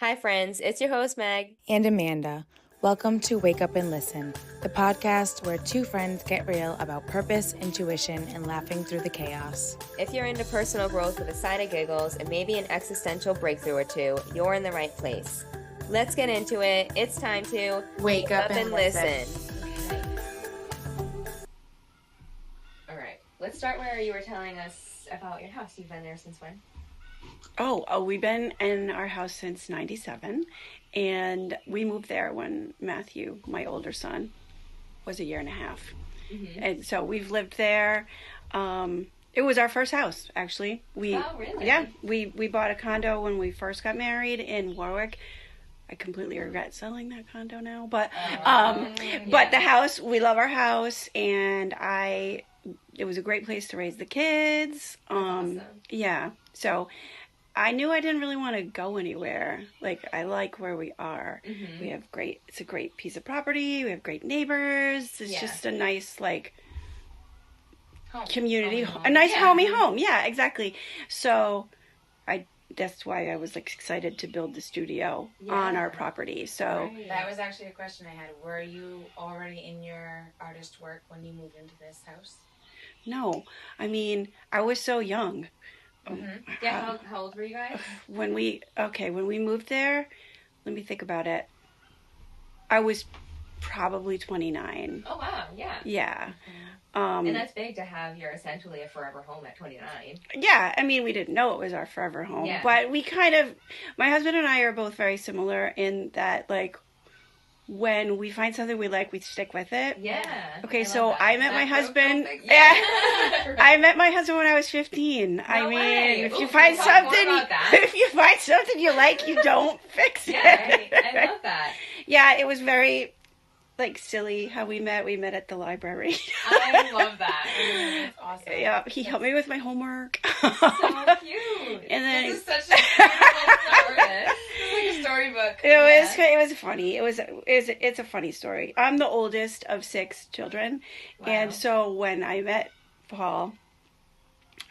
Hi, friends. It's your host, Meg. And Amanda. Welcome to Wake Up and Listen, the podcast where two friends get real about purpose, intuition, and laughing through the chaos. If you're into personal growth with a side of giggles and maybe an existential breakthrough or two, you're in the right place. Let's get into it. It's time to Wake up and listen. All right. Let's start where you were telling us about your house. You've been there since when? Oh, we've been in our house since 97, and we moved there when Matthew, my older son, was a year and a half. Mm-hmm. And so we've lived there. It was our first house, actually. Oh, really? Yeah, we bought a condo when we first got married in Warwick. I completely regret selling that condo now, but the house, we love our house, and it was a great place to raise the kids. Awesome. Yeah, so I knew I didn't really want to go anywhere. Like, I like where we are. Mm-hmm. It's a great piece of property. We have great neighbors. It's just a nice, like, community, a nice homey home. Yeah, exactly. So that's why I was, like, excited to build the studio on our property. So that was actually a question I had. Were you already in your artist work when you moved into this house? No. I mean, I was so young. Mm-hmm. Yeah, how old were you guys? When we moved there, let me think about it. I was probably 29. Oh, wow, yeah. Yeah. Mm-hmm. And that's big to have essentially a forever home at 29. Yeah, I mean, we didn't know it was our forever home, but my husband and I are both very similar in that, like, when we find something we like, we stick with it. Yeah. Okay, so I met my husband. Yeah. I met my husband when I was 15. No I mean, way. if you find something you like, you don't fix it. Yeah, I love that. Yeah, it was very, like, silly how we met. We met at the library. I love that. That's awesome. Yeah, he helped me with my homework. So cute. And then this is such a beautiful story. It's like a storybook. It was funny. It's a funny story. I'm the oldest of 6 children. Wow. And so when I met Paul,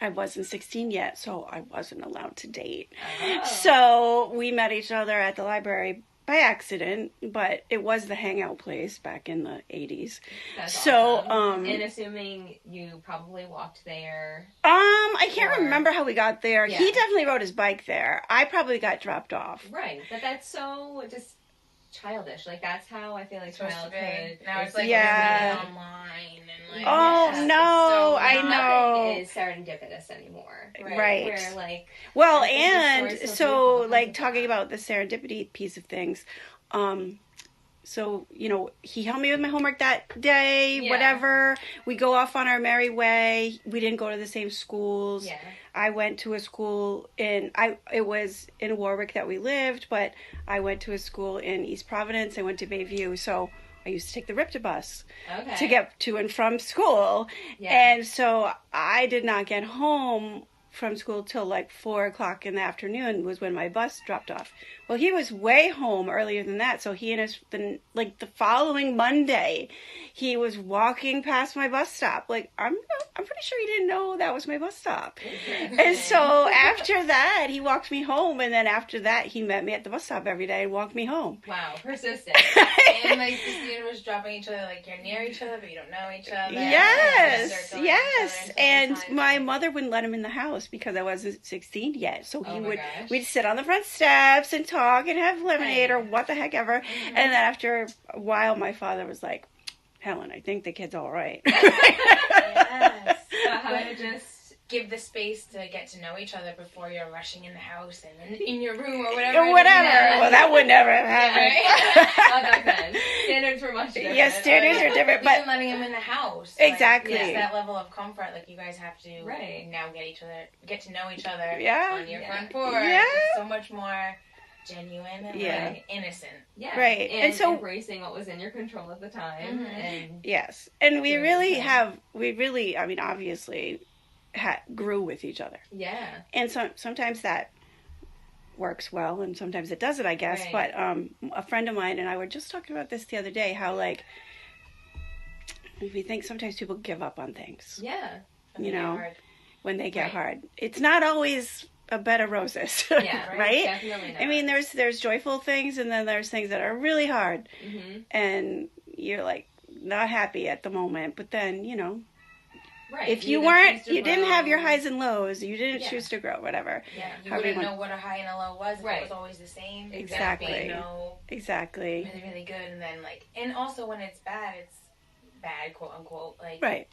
I wasn't 16 yet, so I wasn't allowed to date. Oh. So we met each other at the library by accident, but it was the hangout place back in the 80s. That's so awesome. And assuming you probably walked there. I can't remember how we got there. Yeah. He definitely rode his bike there. I probably got dropped off. Right, but that's so just childish. Like, that's how I feel like childhood. Now it's like online and like. Oh no, I know. Nothing is serendipitous anymore. Right. Where, like. Well, and so like talking about the serendipity piece of things, so, he helped me with my homework that day, whatever. We go off on our merry way. We didn't go to the same schools. Yeah. I went to a school it was in Warwick that we lived, but I went to a school in East Providence. I went to Bayview, so I used to take the RIPTA bus to get to and from school. Yeah. And so I did not get home from school till like 4:00 in the afternoon was when my bus dropped off. Well, he was way home earlier than that, so he and the following Monday, he was walking past my bus stop. Like, I'm pretty sure he didn't know that was my bus stop. And so after that, he walked me home, and then after that, he met me at the bus stop every day and walked me home. Wow, persistent. And like the student was dropping each other, like you're near each other, but you don't know each other. Yes. And my mother wouldn't let him in the house because I wasn't 16 yet. So we'd sit on the front steps and talk and have lemonade or what the heck ever. Mm-hmm. And then after a while, my father was like, Helen, I think the kid's all right. Yes. So how to just give the space to get to know each other before you're rushing in the house and in your room or whatever. Yeah. Well, that would never have happened. Not back then. Standards were much different. Yes, standards are different. But even letting him in the house. Exactly. Like, that level of comfort, like you guys have to now get to know each other on your front porch. Yeah. It's so much more genuine and like innocent. Yeah. Right. And so embracing what was in your control at the time. Mm-hmm. And yes. And we really, I mean, obviously grew with each other. Yeah. And sometimes that works well and sometimes it doesn't, I guess. Right. But a friend of mine and I were just talking about this the other day, how like if you think sometimes people give up on things. Yeah. When they get hard. It's not always a bed of roses. Yeah, right? Definitely not. I mean, there's joyful things, and then there's things that are really hard, and you're like not happy at the moment. But then right. if you didn't have your highs and lows, you didn't choose to grow, whatever. Yeah, you wouldn't know what a high and a low was if it was always the same. Exactly. Exactly. Really, really good, and then and also when it's bad, quote unquote. Right.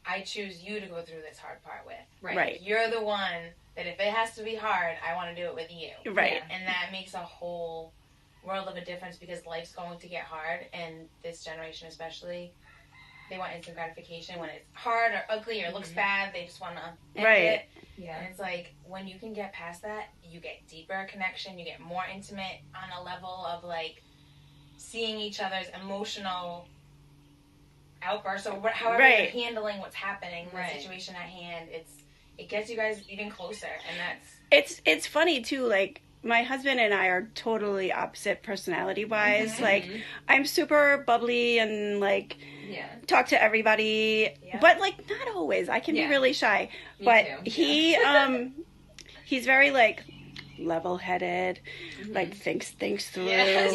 I choose you to go through this hard part with. Right. You're the one that if it has to be hard, I want to do it with you. Right. And that makes a whole world of a difference because life's going to get hard, and this generation especially, they want instant gratification. When it's hard or ugly or looks bad, they just want to end it. Yeah. And it's like, when you can get past that, you get deeper connection, you get more intimate on a level of seeing each other's emotional outbursts or however you're handling what's happening, the situation at hand. It gets you guys even closer, and that's it's funny too. My husband and I are totally opposite personality wise. I'm super bubbly and talk to everybody, but not always. I can be really shy. Me but too. he he's very level-headed, thinks things through. Yeah.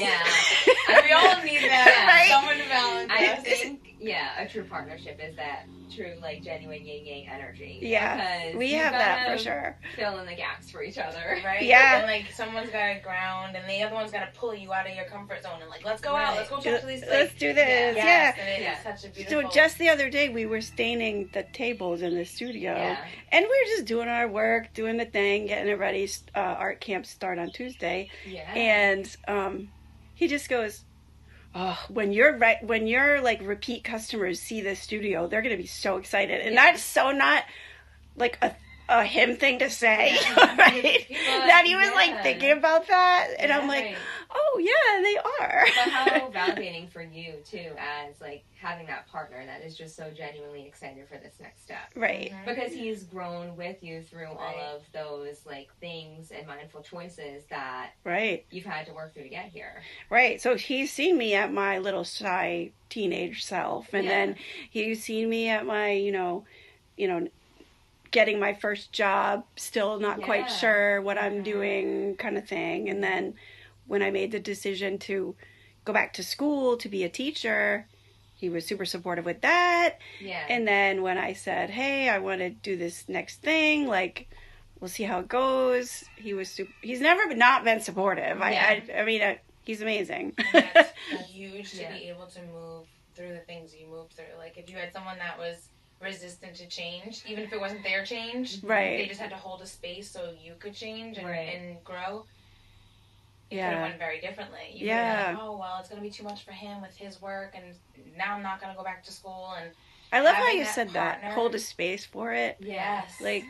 We all need that. Someone to balance I us. think, a true partnership is that true, genuine yin-yang energy. Yeah, because we have that for sure. Fill in the gaps for each other. Right? Yeah. And, someone's got to ground, and the other one's got to pull you out of your comfort zone, and, let's go out, let's go talk to these, let's do this. Yes, and it's such a beautiful... So just the other day, we were staining the tables in the studio, and we were just doing our work, doing the thing, getting it ready. Art camp start on Tuesday, and he just goes, "Oh, when your repeat customers see this studio, they're gonna be so excited." And that's so not a him thing to say, right? That he was thinking about that, and I'm like, oh yeah, they are. But how validating for you too, as having that partner that is just so genuinely excited for this next step, right? Because he's grown with you through all of those things and mindful choices that you've had to work through to get here. Right. So he's seen me at my little shy teenage self, and then he's seen me at my getting my first job, still not quite sure what I'm doing kind of thing. And then when I made the decision to go back to school to be a teacher, he was super supportive with that. Yeah. And then when I said, hey, I want to do this next thing, we'll see how it goes, he's never not been supportive. Yeah. I mean, he's amazing. That's huge to be able to move through the things you move through. If you had someone that was resistant to change, even if it wasn't their change, they just had to hold a space so you could change and grow. It could have went very differently. You could have been oh well, it's going to be too much for him with his work, and now I'm not going to go back to school. And I love how you said that. Hold a space for it. Yes. A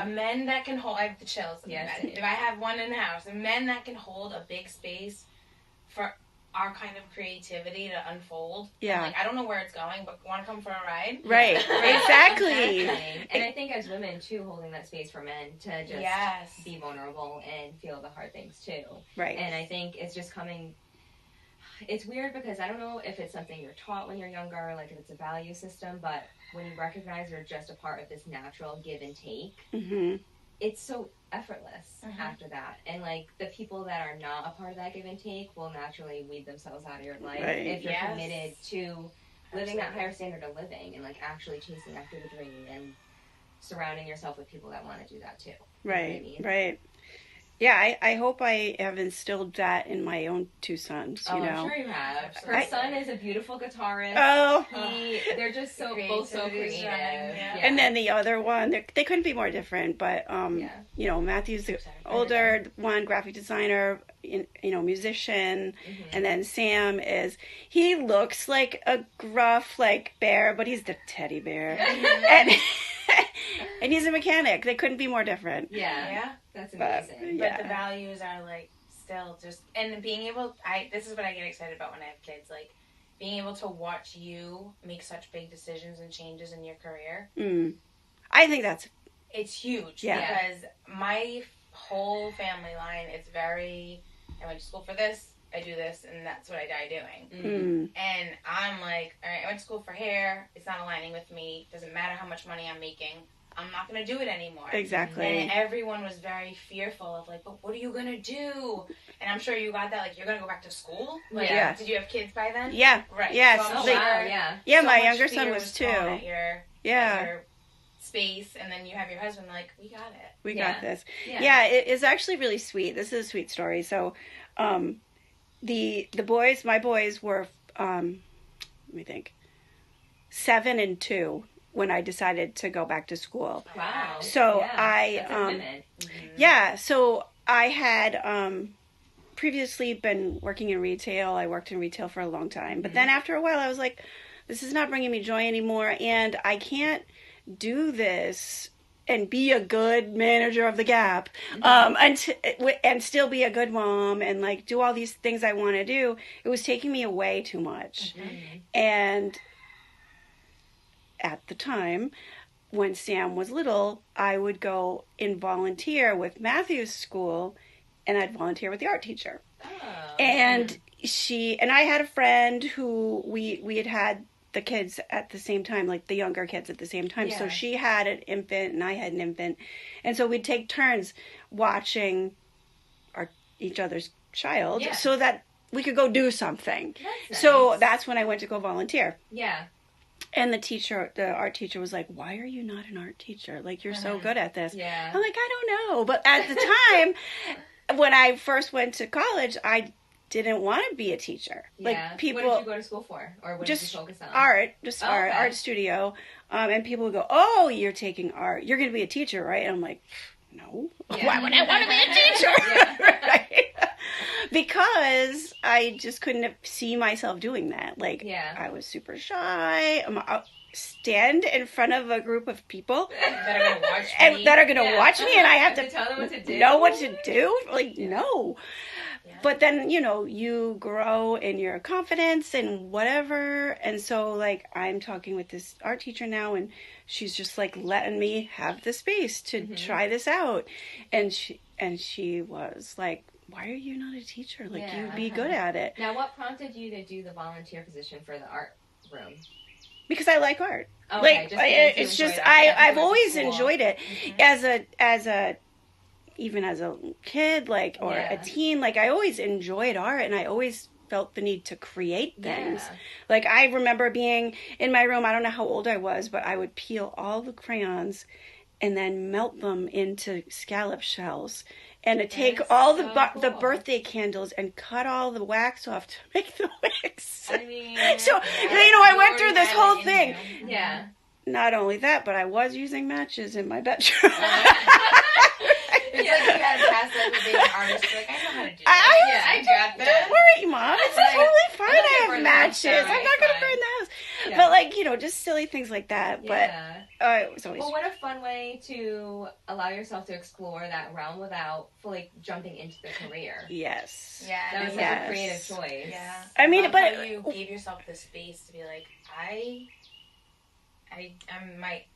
men that can hold. I have the chills. Yes. If I have one in the house, a men that can hold a big space for our kind of creativity to unfold. Yeah. And, I don't know where it's going, but want to come for a ride? Right. Exactly. And I think as women, too, holding that space for men to just be vulnerable and feel the hard things, too. Right. And I think it's just coming... It's weird because I don't know if it's something you're taught when you're younger, if it's a value system, but when you recognize you're just a part of this natural give and take, it's so effortless after that. And the people that are not a part of that give and take will naturally weed themselves out of your life if you're committed to living that higher standard of living and actually chasing after the dream and surrounding yourself with people that want to do that too. Right. You know what I mean? Right. Yeah, I hope I have instilled that in my own two sons, I'm sure you have. Her son is a beautiful guitarist. Oh. They're just both so creative. Yeah. And then the other one, they couldn't be more different, but, Matthew's the older one, graphic designer, musician, and then Sam he looks like a gruff, bear, but he's the teddy bear. And he's a mechanic. They couldn't be more different. Yeah. That's amazing. But the values are still just, and being able, this is what I get excited about when I have kids, being able to watch you make such big decisions and changes in your career. I think it's huge because my whole family line, it's very, I went to school for this, I do this, and that's what I die doing. And I'm all right, I went to school for hair, it's not aligning with me, doesn't matter how much money I'm making, I'm not going to do it anymore. Exactly. And everyone was very fearful of like, but what are you going to do? And I'm sure you got that, like, you're going to go back to school? Like, yeah. Did you have kids by then? Yeah. Right. Yes. So wow, yeah. Yeah, so my much younger fear son was 2. At your space, and then you have your husband like, we got it. We got this. Yeah. Yeah, it is actually really sweet. This is a sweet story. So, the boys, my boys were, let me think, 7 and 2 when I decided to go back to school. Wow. So yeah, so I had previously been working in retail. I worked in retail for a long time. But then after a while I was like, this is not bringing me joy anymore, and I can't do this and be a good manager of the Gap, and still be a good mom and like do all these things I want to do. It was taking me away too much. And at the time, when Sam was little, I would go and volunteer with Matthew's school, and I'd volunteer with the art teacher. And I had a friend who we had the kids at the same time, like the younger kids at the same time. So she had an infant and I had an infant. And so we'd take turns watching each other's child so that we could go do something. That's nice. So that's when I went to go volunteer. Yeah. And the art teacher was like, why are you not an art teacher? Like, you're so good at this. Yeah. I'm like, I don't know. But at the time, when I first went to college, I didn't want to be a teacher. Yeah. Like, people... What did you go to school for? Or what did you focus on? Art. Art studio. And people would go, oh, you're taking art. You're going to be a teacher, right? And I'm like, no. Yeah. Why would I want to be a teacher? Right? Because I just couldn't see myself doing that. Like, I was super shy. I'll stand in front of a group of people that are going to watch me, and I have to tell them what to do. Know what to do. Like, no. Yeah. But then, you grow in your confidence and whatever. And so, like, I'm talking with this art teacher now, and she's just, like, letting me have the space to try this out. And she was like, why are you not a teacher? Like, you'd be good at it. Now, what prompted you to do the volunteer position for the art room? Because I like art. Okay, like, I've always enjoyed it. Even as a kid, like, or a teen, like, I always enjoyed art, and I always felt the need to create things. Yeah. Like, I remember being in my room, I don't know how old I was, but I would peel all the crayons and then melt them into scallop shells. And to take all the birthday candles and cut all the wax off to make the wicks. I mean, so, I went through this whole thing. Yeah. Not only that, but I was using matches in my bedroom. It's like you had a past life of being an artist. You're like, I know how to do that. I got this. Don't worry, Mom. It's totally fine. I have matches. I'm not going to burn the house. Yeah. But, like, just silly things like that. But it was always... Well, what a fun way to allow yourself to explore that realm without fully jumping into the career. Yes. Yeah. That was such a creative choice. Yeah. I mean, but... How you gave yourself the space to be like,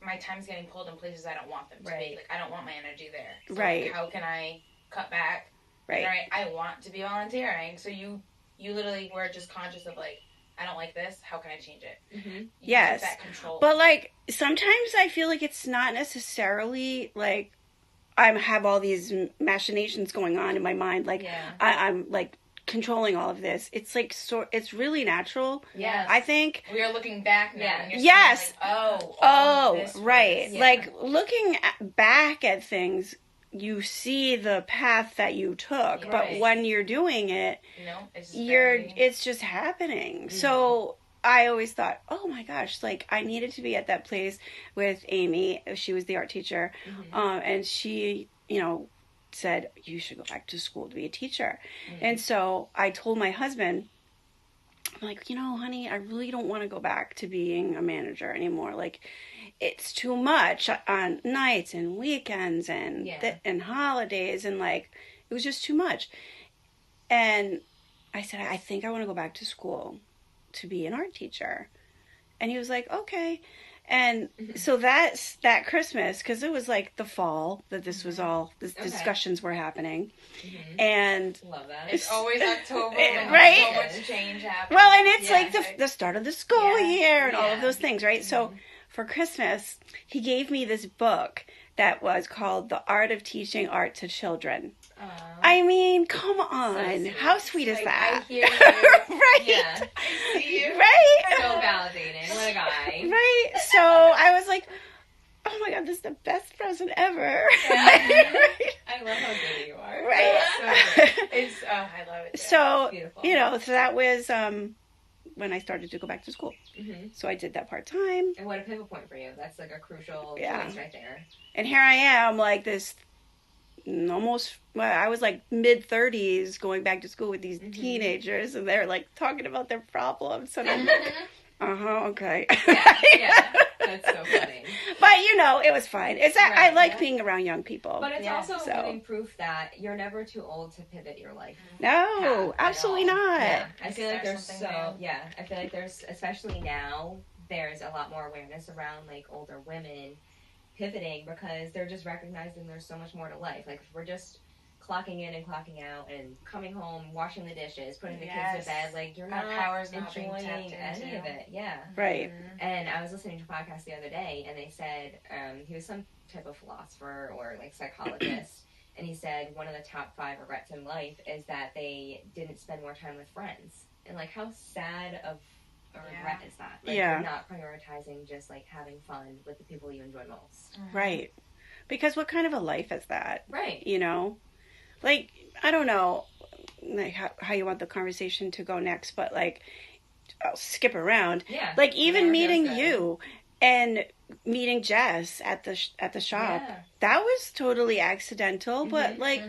my time's getting pulled in places I don't want them to be. Like, I don't want my energy there. So, right. Like, how can I cut back? Right. I want to be volunteering. So you literally were just conscious of, like, I don't like this. How can I change it? Mm-hmm. Yes. That control. But, like, sometimes I feel like it's not necessarily, like, I have all these machinations going on in my mind. Like, I'm, like, controlling all of this. It's like it's really natural. Yes. I think we are looking back now. And you're yes. Like, right. Yeah. Like looking back at things, you see the path that you took, but when you're doing it, it's just happening. Mm-hmm. So I always thought, oh my gosh, like I needed to be at that place with Amy. She was the art teacher, and she, said you should go back to school to be a teacher. And so I told my husband, I'm like, honey, I really don't want to go back to being a manager anymore. Like, it's too much on nights and weekends and and holidays, and like it was just too much. And I said, I think I want to go back to school to be an art teacher. And he was like, okay. And so that's that Christmas, because it was like the fall that this was all, discussions were happening. And love that. It's always October, right? So much change happens. Well, and it's like the start of the school year and all of those things, right? So for Christmas, he gave me this book that was called The Art of Teaching Art to Children. I mean, come on. So sweet. How sweet is that? I hear you. Right? Yeah. I see you. Right? So validating. What a guy. Right? So I was like, oh my God, this is the best present ever. Yeah. I love how good you are. Right? I love it. So, so that was when I started to go back to school. Mm-hmm. So I did that part-time. And what a pivot point for you. That's like a crucial choice right there. And here I am, like this I was like mid-30s going back to school with these teenagers, and they're like talking about their problems. And I'm like, okay. Yeah. That's so funny. But, it was fine. It's I like being around young people. But it's also living proof that you're never too old to pivot your life. No, absolutely not. Yeah. I feel like I feel like there's, especially now, there's a lot more awareness around like older women pivoting because they're just recognizing there's so much more to life. Like if we're just clocking in and clocking out and coming home, washing the dishes, putting the kids to bed, like you're not enjoying any of it. Yeah. Right. And I was listening to a podcast the other day, and they said he was some type of philosopher or like psychologist, and he said one of the top 5 regrets in life is that they didn't spend more time with friends. And like how sad of a regret is that? Like you're not prioritizing just like having fun with the people you enjoy most. Right. Because what kind of a life is that? Right. Like, I don't know like how you want the conversation to go next, but like, I'll skip around. Yeah. Like even meeting you and meeting Jess at the shop, that was totally accidental, but like,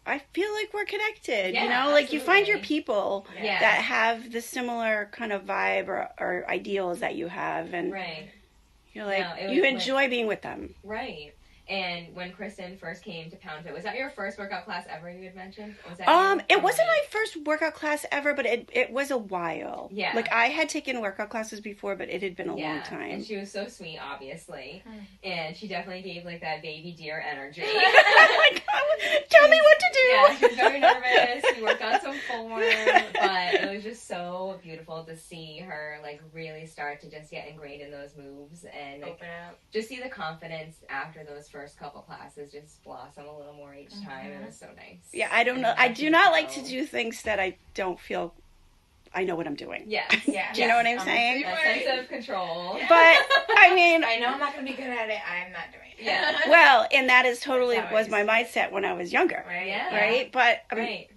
I feel like we're connected, like absolutely. You find your people that have the similar kind of vibe or ideals that you have, and you're like, you enjoy being with them. Right. And when Kristen first came to Pound Fit, was that your first workout class ever you had mentioned? Or was that it wasn't my first workout class ever, but it was a while. Yeah. Like I had taken workout classes before, but it had been a long time. And she was so sweet, obviously. And she definitely gave like that baby deer energy. Like, tell me what to do. Yeah, she was very nervous. We worked on some form, but it was just so beautiful to see her like really start to just get ingrained in those moves and open up. Just see the confidence after those first couple classes just blossom a little more each time. It was so nice. Yeah, I don't know. I do not like to do things that I don't feel I know what I'm doing. Yes. Do you know what I'm saying? That sense of control. But, I mean... I know I'm not going to be good at it. I'm not doing it. Yeah. Well, and that is totally was my mindset when I was younger. Right. Yeah. Right? But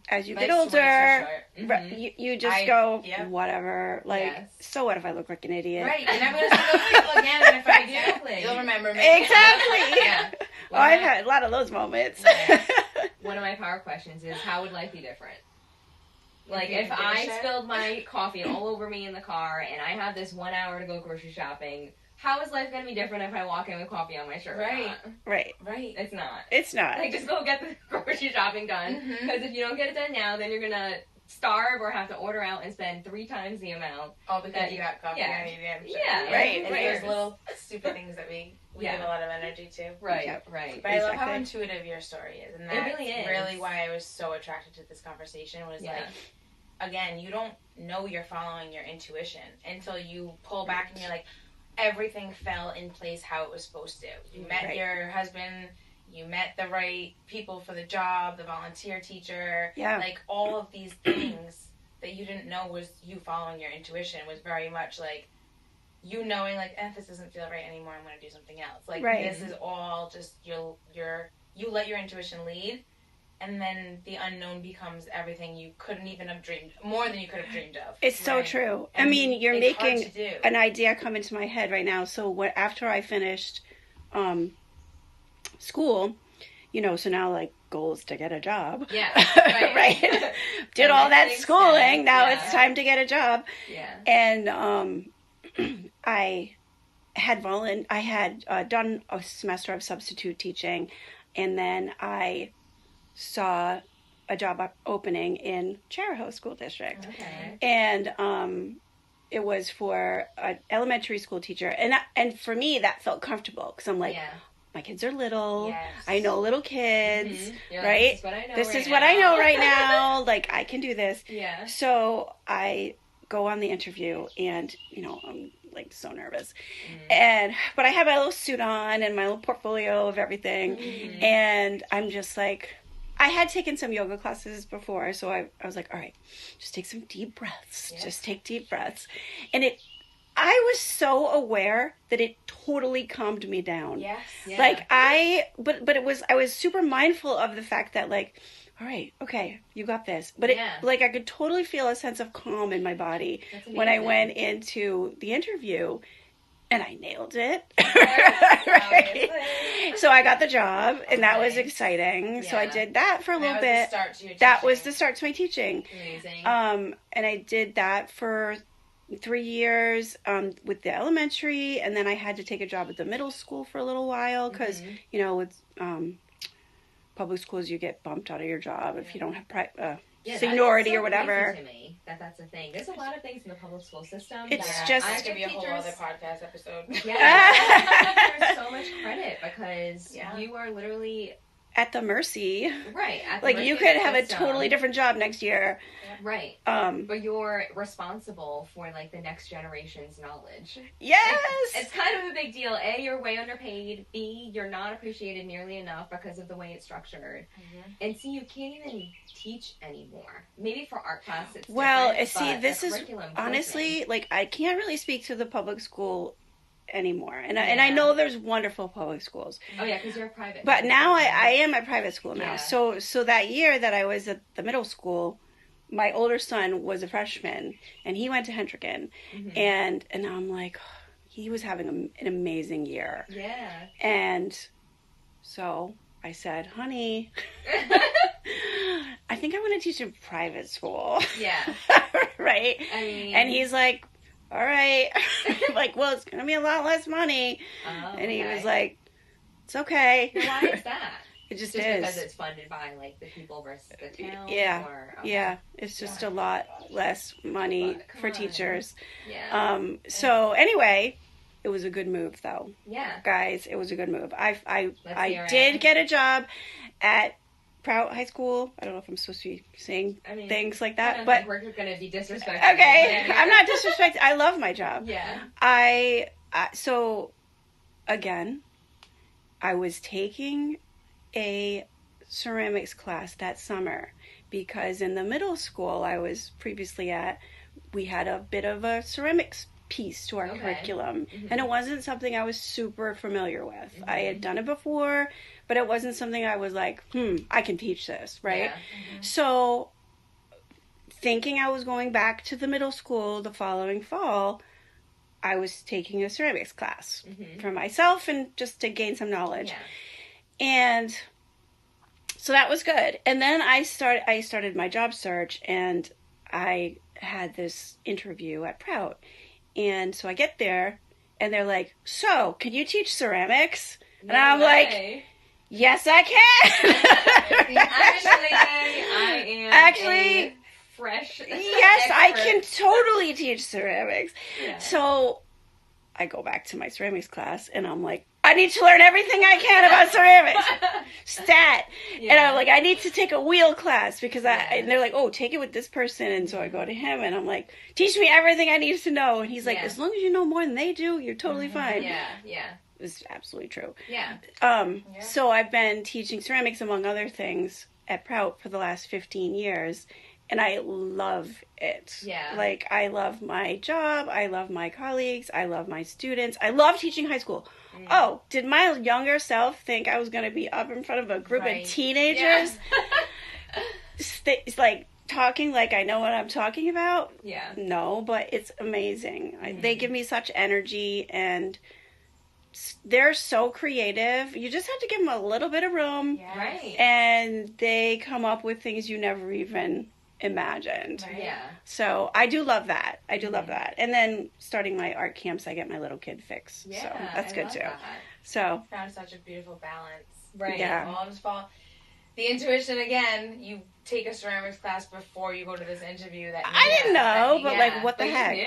as you get older, you just go, whatever. Like, so what if I look like an idiot? Right. You're never going to see those people again, and if I do, you'll remember me. Exactly. Well, I've had a lot of those moments. One of my power questions is, how would life be different? Like, if I spilled my coffee all over me in the car, and I have this 1 hour to go grocery shopping, how is life going to be different if I walk in with coffee on my shirt? Right. It's not. It's not. Like, just go get the grocery shopping done. Because if you don't get it done now, then you're going to starve or have to order out and spend 3 times the amount. All because you got coffee on your damn shirt. Yeah, right. And those little stupid things that we give a lot of energy to. Right. But I love how intuitive your story is. And that's really is. Really why I was so attracted to this conversation was like, again, you don't know you're following your intuition until you pull back and you're like, everything fell in place how it was supposed to. You met your husband, you met the right people for the job, the volunteer teacher. Yeah. Like, all of these things that you didn't know was you following your intuition was very much like, you knowing, like, this doesn't feel right anymore, I'm going to do something else. Like, this is all just you let your intuition lead. And then the unknown becomes everything you couldn't even have dreamed, more than you could have dreamed of. It's so true. And I mean, you're making an idea come into my head right now. So after I finished school, so now like goals to get a job. Yeah. Right. Did all that schooling. Now it's time to get a job. Yeah. And I had done a semester of substitute teaching, and then I saw a job opening in Charahoe School District. Okay. And it was for an elementary school teacher. And for me, that felt comfortable because I'm like, my kids are little. Yes. I know little kids, right? Like, this is what I know right now. Like, I can do this. Yeah. So I go on the interview, and, I'm like so nervous. But I had my little suit on and my little portfolio of everything. And I'm just like, I had taken some yoga classes before. So I was like, all right, just take some deep breaths. Yeah. Just take deep breaths. And I was so aware that it totally calmed me down. Yes. Yeah. Like I was super mindful of the fact that like, all right, okay, you got this. But like I could totally feel a sense of calm in my body when I went into the interview, and I nailed it. Right? So I got the job, and that was exciting. Yeah. So I did that for a little bit. That was the start to my teaching. Amazing. And I did that for 3 years with the elementary, and then I had to take a job at the middle school for a little while because, you know, with public schools, you get bumped out of your job if you don't have seniority or whatever. To me, that's the thing. There's a lot of things in the public school system. It's just I could be a whole other podcast episode. Yeah, there's so much credit because you are literally at the mercy. Right. Like you could have a totally different job next year. Right. But you're responsible for like the next generation's knowledge. Yes. It's kind of a big deal. A, you're way underpaid. B, you're not appreciated nearly enough because of the way it's structured. And C, you can't even teach anymore. Maybe for art class it's different, this is honestly like I can't really speak to the public school anymore, and I know there's wonderful public schools. Oh yeah, because you're a private. But now I am at private school now. Yeah. So that year that I was at the middle school, my older son was a freshman, and he went to Hendricken, and I'm like, he was having an amazing year. Yeah. And so I said, honey, I think I'm going to teach in private school. Yeah. Right. I mean, and he's like, all right. Like, well, it's going to be a lot less money. Oh, and he was like, it's okay. Why is that? It just is. Because it's funded by, like, the people versus the town? Yeah. Or, Yeah. It's just a lot less money for teachers. Yeah. So, anyway, it was a good move, though. Yeah. Guys, it was a good move. I did get a job at Prout High School. I don't know if I'm supposed to be saying things like that, but we're going to be disrespectful. Okay, I'm not disrespecting. I love my job. Yeah. So again, I was taking a ceramics class that summer because in the middle school I was previously at, we had a bit of a ceramics piece to our curriculum, and it wasn't something I was super familiar with. I had done it before, but it wasn't something I was like, I can teach this, right? So thinking I was going back to the middle school the following fall, I was taking a ceramics class for myself and just to gain some knowledge. And so that was good. And then I started my job search, and I had this interview at Prout. And so I get there, and they're like, so, can you teach ceramics? And I'm like, yes, I can. I am fresh. Yes, I can totally teach ceramics. Yeah. So I go back to my ceramics class, and I'm like, I need to learn everything I can about ceramics. Stat. Yeah. And I'm like, I need to take a wheel class because and they're like, oh, take it with this person. And so I go to him, and I'm like, teach me everything I need to know. And he's like, as long as you know more than they do, you're totally fine. Yeah, yeah. It's absolutely true. Yeah. So I've been teaching ceramics, among other things, at Prout for the last 15 years. And I love it. Yeah. Like, I love my job. I love my colleagues. I love my students. I love teaching high school. Oh, did my younger self think I was going to be up in front of a group of teenagers? It's like talking like I know what I'm talking about? Yeah. No, but it's amazing. They give me such energy, and they're so creative. You just have to give them a little bit of room. Yeah. Right. And they come up with things you never even imagined. Right. Yeah. So I do love that. I do love that. And then starting my art camps, I get my little kid fix. Yeah, so that's good too. That. So found such a beautiful balance. Right. Yeah. All just fall. The intuition again. You take a ceramics class before you go to this interview. That I didn't know, but like, what the heck? You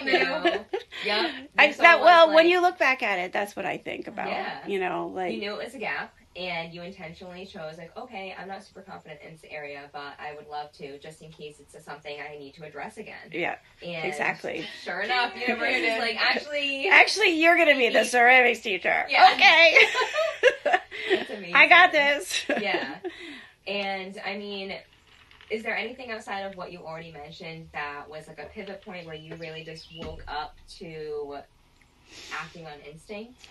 knew. Yeah. When you look back at it, that's what I think about. Yeah. You know, like you knew it was a gap. and you intentionally chose, like, okay, I'm not super confident in this area, but I would love to, just in case it's something I need to address again. Yeah, and exactly. Sure enough, the universe is like, actually, you're going to be the ceramics teacher. Yeah. Okay. That's amazing. I got this. Yeah. And, I mean, is there anything outside of what you already mentioned that was like a pivot point where you really just woke up to acting on instinct?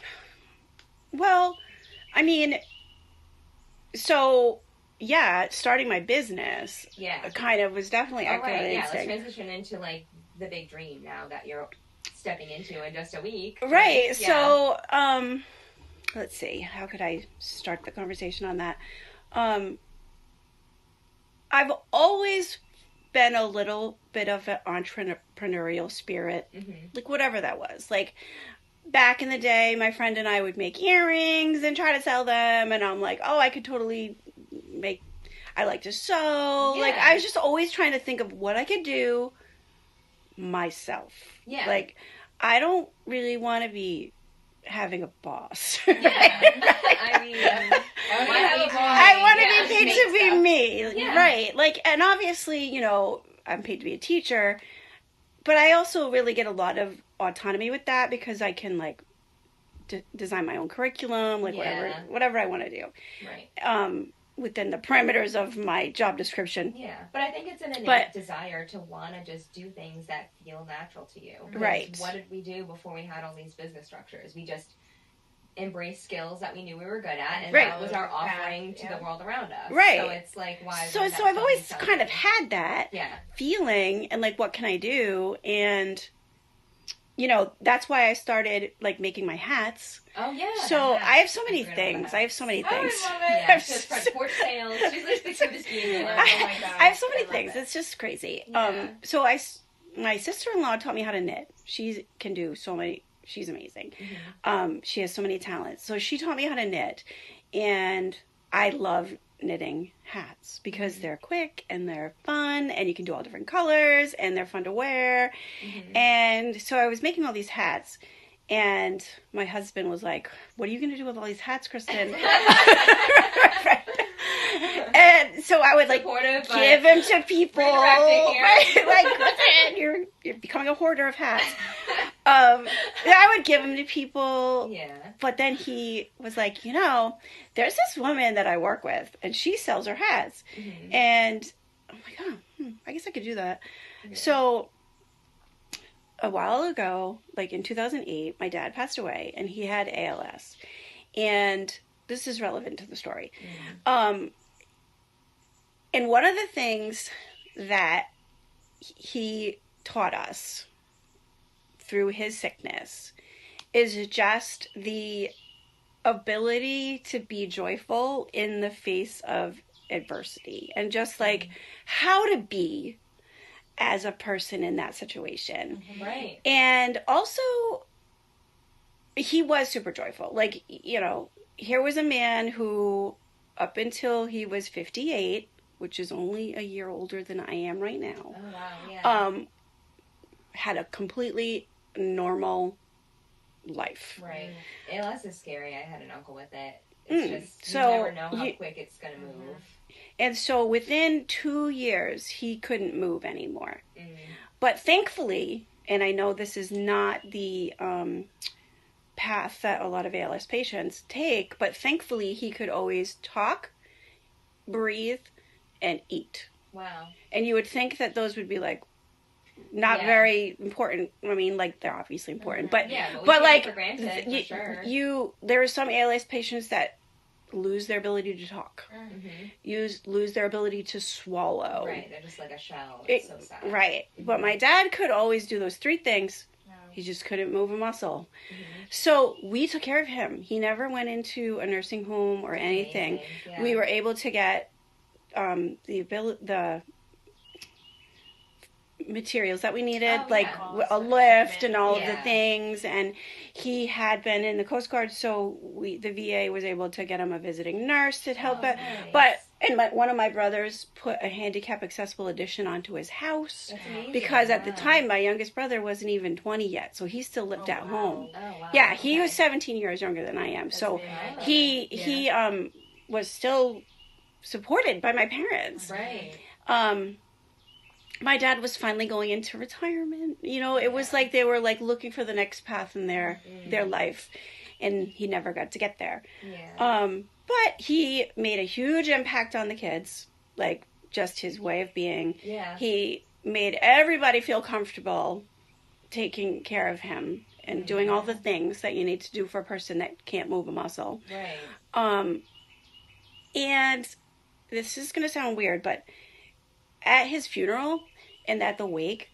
Well, I mean, so, yeah, starting my business kind of was definitely acting on instinct. Let's transition into, like, the big dream now that you're stepping into in just a week. Right. Yeah. So, let's see. How could I start the conversation on that? I've always been a little bit of an entrepreneurial spirit, like whatever that was. Like back in the day, my friend and I would make earrings and try to sell them, and I'm like, oh, I could totally I like to sew. Yeah. Like I was just always trying to think of what I could do myself. Yeah. Like I don't really want to be having a boss. Yeah. I mean, I want to be paid to be me. Yeah. Right. Like, and obviously, you know, I'm paid to be a teacher, but I also really get a lot of autonomy with that because I can like design my own curriculum, like whatever I want to do. Right. Within the parameters of my job description. Yeah, but I think it's an innate desire to want to just do things that feel natural to you. Right. What did we do before we had all these business structures? We just embraced skills that we knew we were good at, and that was our offering to the world around us. Right. So it's like, why? So I've always kind of had that feeling, and like, what can I do? And you know, that's why I started like making my hats. Oh yeah. So I have so many things. I have so many things. I love it. Yeah, just front porch sales. She's like the cutest being. Oh my god. I have so many things. It's just crazy. Yeah. So my sister-in-law taught me how to knit. She can do so many. She's amazing. Mm-hmm. She has so many talents. So she taught me how to knit, and I love knitting hats because they're quick and they're fun and you can do all different colors and they're fun to wear. Mm-hmm. And so I was making all these hats, and my husband was like, what are you going to do with all these hats, Kristen? And so I would like give them to people. Right? Like, Kristen, you're becoming a hoarder of hats. I would give them to people. Yeah. But then he was like, you know, there's this woman that I work with, and she sells her hats. Mm-hmm. And I'm like, oh, I guess I could do that. Yeah. So a while ago, like in 2008, my dad passed away, and he had ALS. And this is relevant to the story. Mm-hmm. And one of the things that he taught us through his sickness is just the ability to be joyful in the face of adversity, and just like how to be as a person in that situation. Right. And also, he was super joyful. Like, you know, here was a man who, up until he was 58, which is only a year older than I am right now. Oh, wow, yeah. Had a completely normal life. Right. ALS is scary. I had an uncle with it. It's just, you never know how quick it's going to move. And so within 2 years, he couldn't move anymore. Mm. But thankfully, and I know this is not the path that a lot of ALS patients take, but thankfully he could always talk, breathe, and eat. Wow. And you would think that those would be like not very important. I mean, like, they're obviously important, but like for granted, for sure. There are some ALS patients that lose their ability to talk, lose their ability to swallow. Right, they're just like a shell. It's so sad. Right, but my dad could always do those 3 things. He just couldn't move a muscle. Mm-hmm. So we took care of him. He never went into a nursing home or anything. Yeah. We were able to get the materials that we needed, a lift and all of the things. And he had been in the Coast Guard, so the VA was able to get him a visiting nurse to help it. Nice. But And one of my brothers put a handicap accessible addition onto his house because at the time my youngest brother wasn't even 20 yet, so he still lived at home. Oh, wow. Yeah, he was 17 years younger than I am, so he was still supported by my parents. Right. My dad was finally going into retirement. It was like they were like looking for the next path in their life, and he never got to get there. Yeah. But he made a huge impact on the kids, like just his way of being. Yeah. He made everybody feel comfortable taking care of him and doing all the things that you need to do for a person that can't move a muscle. Right. And this is going to sound weird, but at his funeral and at the wake,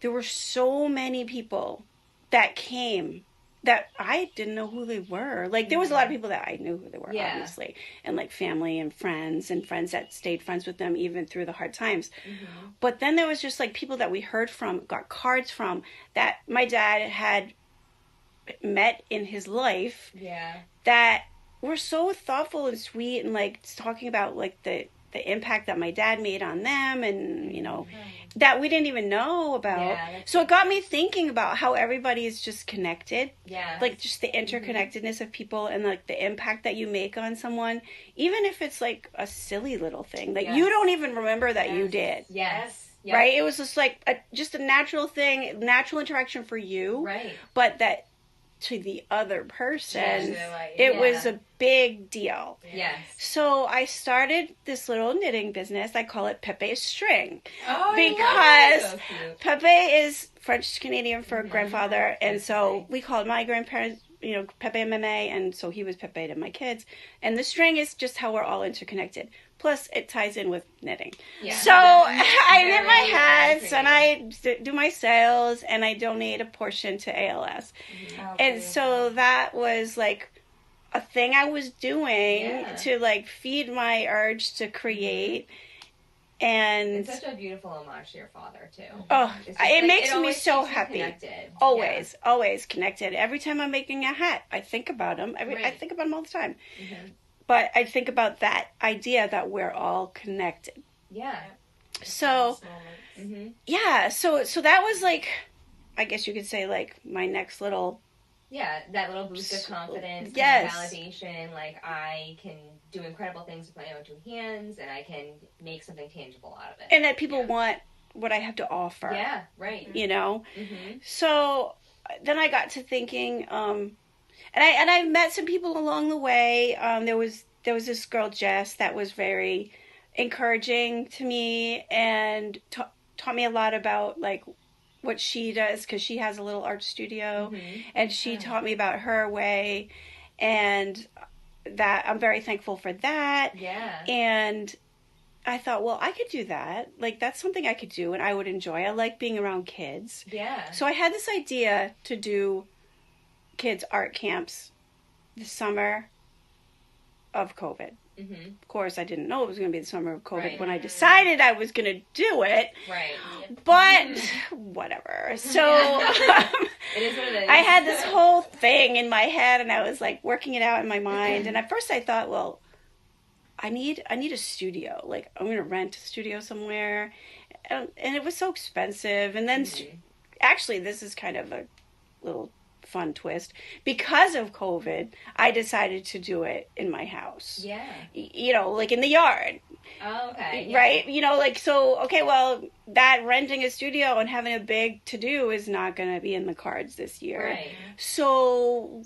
there were so many people that came that I didn't know who they were. Like, there was a lot of people that I knew who they were, obviously. And, like, family and friends that stayed friends with them even through the hard times. Mm-hmm. But then there was just, like, people that we heard from, got cards from, that my dad had met in his life. Yeah. That were so thoughtful and sweet and, like, talking about, like, the impact that my dad made on them and, that we didn't even know about. Yeah, so it got me thinking about how everybody is just connected. Yeah. Like, just the interconnectedness of people and, like, the impact that you make on someone, even if it's, like, a silly little thing. Like, you don't even remember that you did. Yes. Yep. Right? It was just, like, just a natural thing, natural interaction for you. Right. But that to the other person, it was a big deal. Yes. So I started this little knitting business. I call it Pepe's String. Oh, because so Pepe is French-Canadian for grandfather, and so we called my grandparents, Pepe and Meme, and so he was Pepe to my kids. And the string is just how we're all interconnected. Plus, it ties in with knitting. Yeah. So I knit my hats, and I do my sales, and I donate a portion to ALS. And so that was, like, a thing I was doing to, like, feed my urge to create. And it's such a beautiful homage to your father, too. Oh, it makes me so happy. Connected. Always connected. Every time I'm making a hat, I think about him. I think about him all the time. Mm-hmm. But I think about that idea that we're all connected. Yeah. So, so that was, like, I guess you could say, like, my next little... Yeah, that little boost of confidence, validation, like, I can do incredible things with my own two hands, and I can make something tangible out of it. And that people want what I have to offer. Yeah, right. Mm-hmm. So then I got to thinking, and I met some people along the way. There was this girl, Jess, that was very encouraging to me and taught me a lot about, like, what she does, because she has a little art studio, and she taught me about her way, and that I'm very thankful for that. Yeah. And I thought, well, I could do that. Like, that's something I could do and I would enjoy. I like being around kids. Yeah. So I had this idea to do kids' art camps the summer of COVID. Mm-hmm. Of course, I didn't know it was going to be the summer of COVID when I decided I was going to do it. Right. But whatever. So it is what it is. I had this whole thing in my head, and I was, like, working it out in my mind. And at first I thought, well, I need a studio. Like, I'm going to rent a studio somewhere. And it was so expensive. And then actually, this is kind of a little fun twist. Because of COVID, I decided to do it in my house. Yeah. Like in the yard. Oh, okay. Yeah. Right? That renting a studio and having a big to-do is not going to be in the cards this year. Right. So,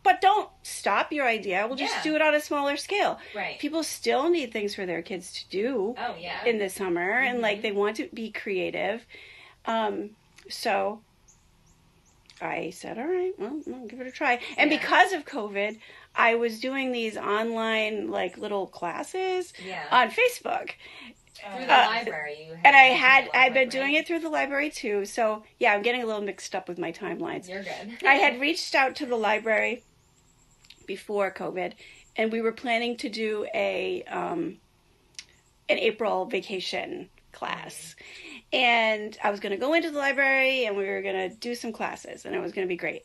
but don't stop your idea. We'll just do it on a smaller scale. Right. People still need things for their kids to do in the summer, and, like, they want to be creative. So I said, all right, well, I'll give it a try. And because of COVID, I was doing these online, like, little classes on Facebook. Through the library. I'd been doing it through the library, too. So, I'm getting a little mixed up with my timelines. You're good. I had reached out to the library before COVID, and we were planning to do an April vacation class. And I was going to go into the library, and we were going to do some classes, and it was going to be great.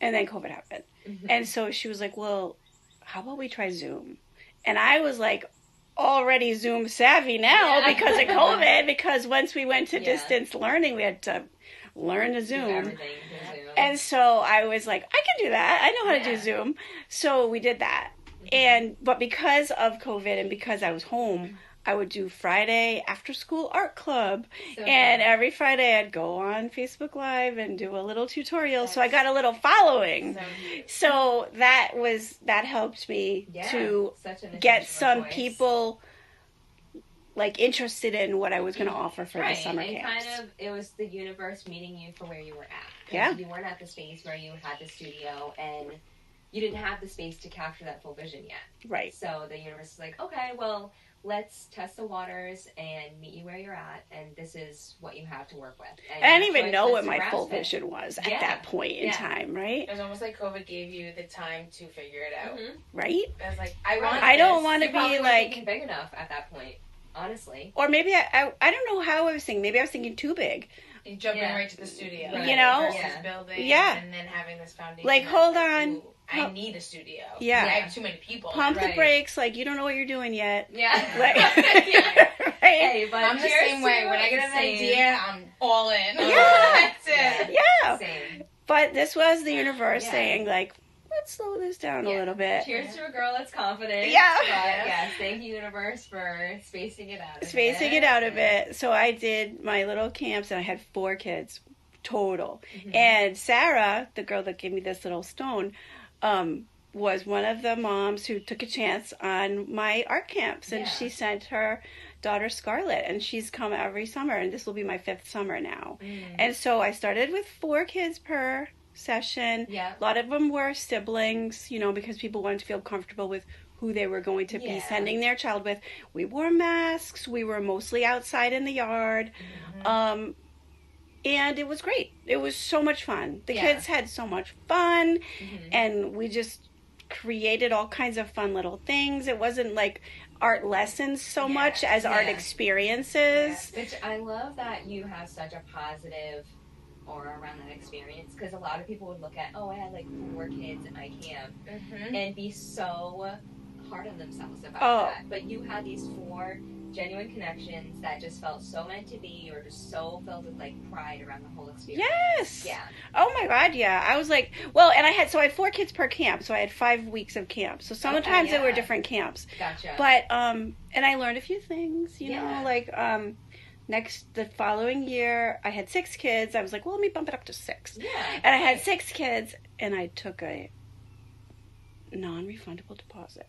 And then COVID happened. Mm-hmm. And so she was like, well, how about we try Zoom? And I was like, already Zoom savvy now because of COVID, because once we went to distance learning, we had to learn to Zoom. And so I was like, I can do that. I know how to do Zoom. So we did that. But because of COVID and because I was home, I would do Friday after school art club. And every Friday I'd go on Facebook Live and do a little tutorial. So I got a little following. So that helped me to get some people like interested in what I was going to offer for the summer camps. It was the universe meeting you for where you were at. Yeah. You weren't at the space where you had the studio and you didn't have the space to capture that full vision yet. Right. So the universe is like, okay, well, let's test the waters and meet you where you're at, and this is what you have to work with. And I didn't even know what my full vision was at that point in time, right? It was almost like COVID gave you the time to figure it out. Right? I was like, I don't want to be like big enough at that point, honestly. Or maybe I don't know how I was thinking. Maybe I was thinking too big. You jumping right to the studio, you know? Versus building, and then having this foundation. Like, hold on. I need a studio. Yeah. I have too many people. Pump the brakes. Like, you don't know what you're doing yet. Yeah. Like, right? Hey, but I'm the same way. When I get an idea, I'm all in. Yeah. That's it. Yeah. Same. But this was the universe saying, like, let's slow this down a little bit. Cheers to a girl that's confident. Yeah. But yes, thank you, universe, for spacing it out a bit. So I did my little camps, and I had 4 kids total. And Sarah, the girl that gave me this little stone, was one of the moms who took a chance on my art camps, and she sent her daughter Scarlett, and she's come every summer, and this will be my 5th summer now. And so I started with 4 kids per session. A lot of them were siblings, you know, because people wanted to feel comfortable with who they were going to be sending their child with. We wore masks. We were mostly outside in the yard. And it was great. It was so much fun. The kids had so much fun, and we just created all kinds of fun little things. It wasn't like art lessons so much as art experiences. Which I love that you have such a positive aura around that experience, because a lot of people would look at, I had like 4 kids in my camp, and be so hard on themselves about that. But you had these 4 genuine connections that just felt so meant to be, or just so filled with like pride around the whole experience. Yes. Yeah. Oh my God. Yeah. I was like, well, and I had 4 kids per camp, so I had 5 weeks of camp. So sometimes they were different camps. Gotcha. But and I learned a few things. You know, like the following year I had 6 kids. I was like, well, let me bump it up to 6. Yeah. And I had 6 kids, and I took a non-refundable deposit.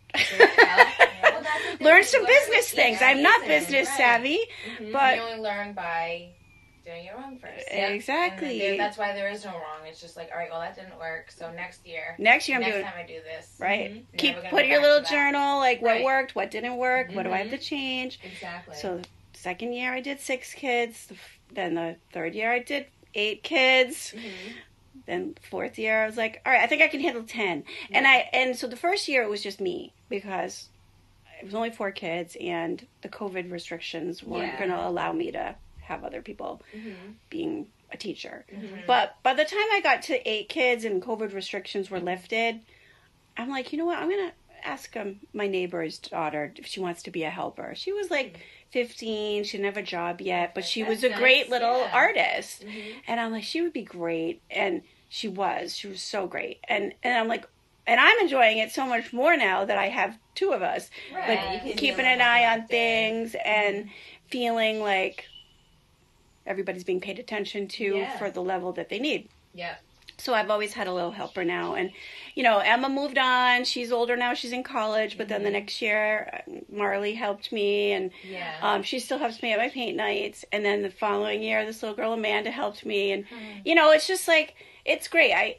Learn some business things. I'm not business savvy, but you only learn by doing it wrong first. Exactly. That's why there is no wrong. It's just like, all right, well, that didn't work, so next year I'm doing. Next time I do this, right? Put your little journal, like what worked, what didn't work, what do I have to change? Exactly. So the second year I did 6 kids. Then the third year I did 8 kids. Then 4th year I was like, all right, I think I can handle 10. And so the first year it was just me, because it was only 4 kids, and the COVID restrictions weren't going to allow me to have other people being a teacher. But by the time I got to 8 kids and COVID restrictions were lifted, I'm like, you know what? I'm going to ask my neighbor's daughter if she wants to be a helper. She was like 15. She didn't have a job yet, but she was a great little artist. And I'm like, she would be great. And she was so great. And I'm like, and I'm enjoying it so much more now that I have 2 of us. Like, keeping an eye on things and feeling like everybody's being paid attention to for the level that they need. Yeah. So I've always had a little helper now. And, you know, Emma moved on. She's older now. She's in college. But then the next year, Marley helped me. And she still helps me at my paint nights. And then the following year, this little girl, Amanda, helped me. And, you know, it's just like, it's great.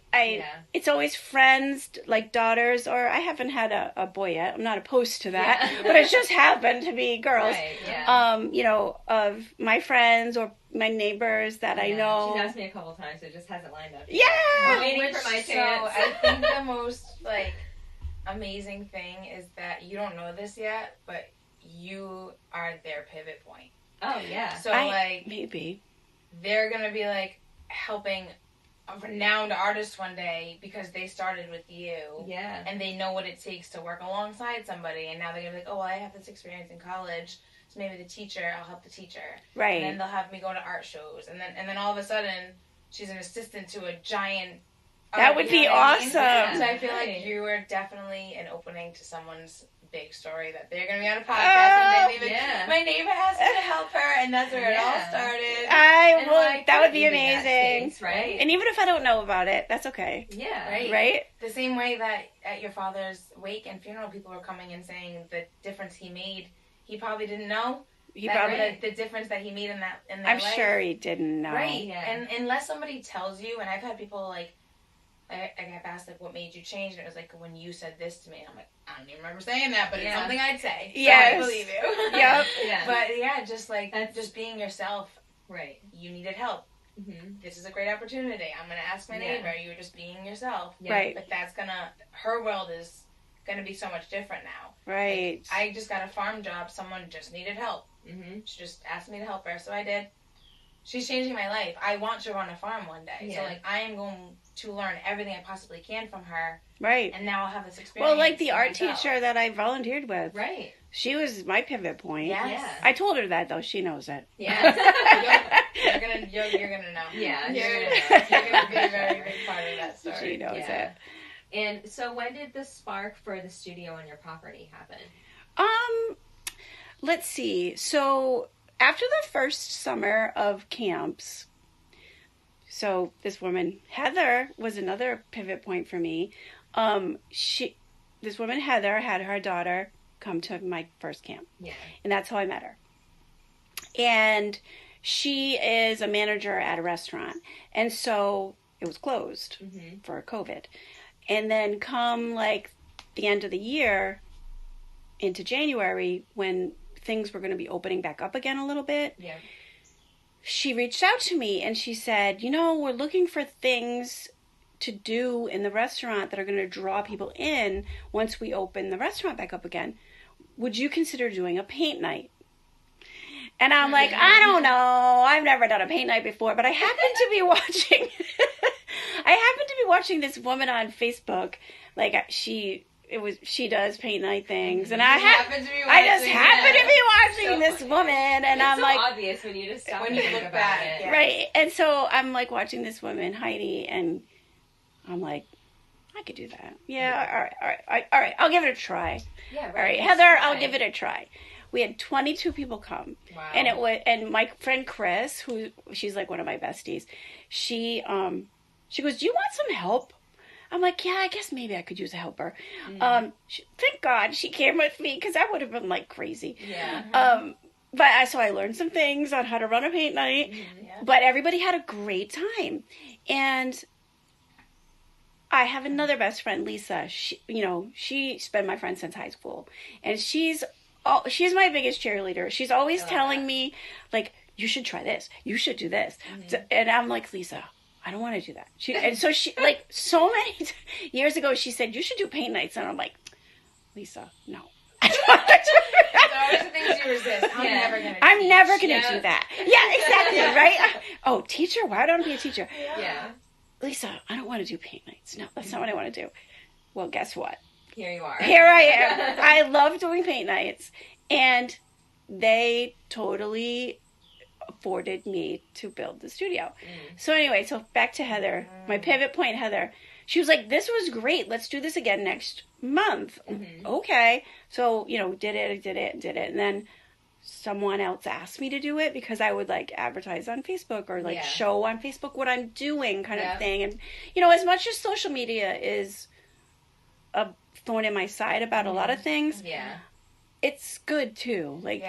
It's always friends, like daughters, or I haven't had a boy yet. I'm not opposed to that. But it's just happened to be girls. Right, you know, of my friends or my neighbors that I know. She's asked me a couple times, so it just hasn't lined up. Yeah! I'm waiting for my chance. So I think the most, like, amazing thing is that you don't know this yet, but you are their pivot point. Oh, yeah. So, maybe. They're going to be, like, helping renowned artist one day because they started with you. Yeah. And they know what it takes to work alongside somebody. And now they're going to be like, oh, well, I have this experience in college. So maybe the teacher, I'll help the teacher. Right. And then they'll have me go to art shows. And then all of a sudden, she's an assistant to a giant That would be awesome. So I feel like you are definitely an opening to someone's big story that they're going to be on a podcast one day. My neighbor asked me to help her, and that's where it all started. That would be amazing. Space, right? And even if I don't know about it, that's okay. Yeah. Right? The same way that at your father's wake and funeral, people were coming and saying the difference he made. He probably didn't know. The difference that he made in their life. I'm sure he didn't know. Right. Yeah. And unless somebody tells you, and I've had people like, I got asked, like, what made you change? And it was like, when you said this to me. And I'm like, I don't even remember saying that, but it's something I'd say. So I believe you. Yep. But just like, just being yourself. Right. You needed help. Mm-hmm. This is a great opportunity. I'm going to ask my neighbor. You were just being yourself. Yeah. Right. But her world is going to be so much different now. Right. Like, I just got a farm job. Someone just needed help. Mm-hmm. She just asked me to help her, so I did. She's changing my life. I want to run a farm one day. Yeah. So, like, I am going to learn everything I possibly can from her. Right. And now I'll have this experience. Well, like the art teacher that I volunteered with. Right. She was my pivot point. Yes. I told her that, though. She knows it. Yeah. you're gonna know. Yeah. You're gonna be a very big part of that story. She knows it. And so when did the spark for the studio on your property happen? Let's see. So after the first summer of camps, so this woman, Heather, was another pivot point for me. This woman, Heather, had her daughter come to my first camp. Yeah. And that's how I met her. And she is a manager at a restaurant. And so it was closed for COVID. And then come like the end of the year into January, when things were going to be opening back up again a little bit, she reached out to me and she said, we're looking for things to do in the restaurant that are going to draw people in once we open the restaurant back up again. Would you consider doing a paint night? And I'm like, I don't know. I've never done a paint night before, but I happened to be watching this woman on Facebook. Like she does paint night things, and I just happened to be watching this woman, and I'm like, obvious when you just stop and think about it, right? And so I'm like watching this woman, Heidi, and I'm like, I could do that. Yeah, all right. I'll give it a try. Yeah, right. All right, Heather, I'll give it a try. We had 22 people come. Wow. And my friend Chris, she's like one of my besties, she goes, do you want some help? I'm like, yeah, I guess maybe I could use a helper. Thank God she came with me, because I would have been like crazy. Yeah. So I learned some things on how to run a paint night, but everybody had a great time. And I have another best friend, Lisa. She's been my friend since high school, and she's my biggest cheerleader. She's always telling me, like, you should try this, you should do this, and I'm like, Lisa, I don't want to do that. She like so many years ago, she said, you should do paint nights, and I'm like, Lisa, no. Those are things you resist. I'm never gonna do that. Yeah, exactly. Right? Oh, teacher? Why don't I be a teacher? Yeah. Lisa, I don't want to do paint nights. No, that's not what I want to do. Well, guess what? Here you are. Here I am. I love doing paint nights. And they totally afforded me to build the studio. So anyway, back to Heather. My pivot point, Heather. She was like, this was great. Let's do this again next month. Okay. So, did it. And then someone else asked me to do it, because I would like advertise on Facebook or like show on Facebook what I'm doing kind of thing. And, as much as social media is a thorn in my side about a lot of things, it's good too. Like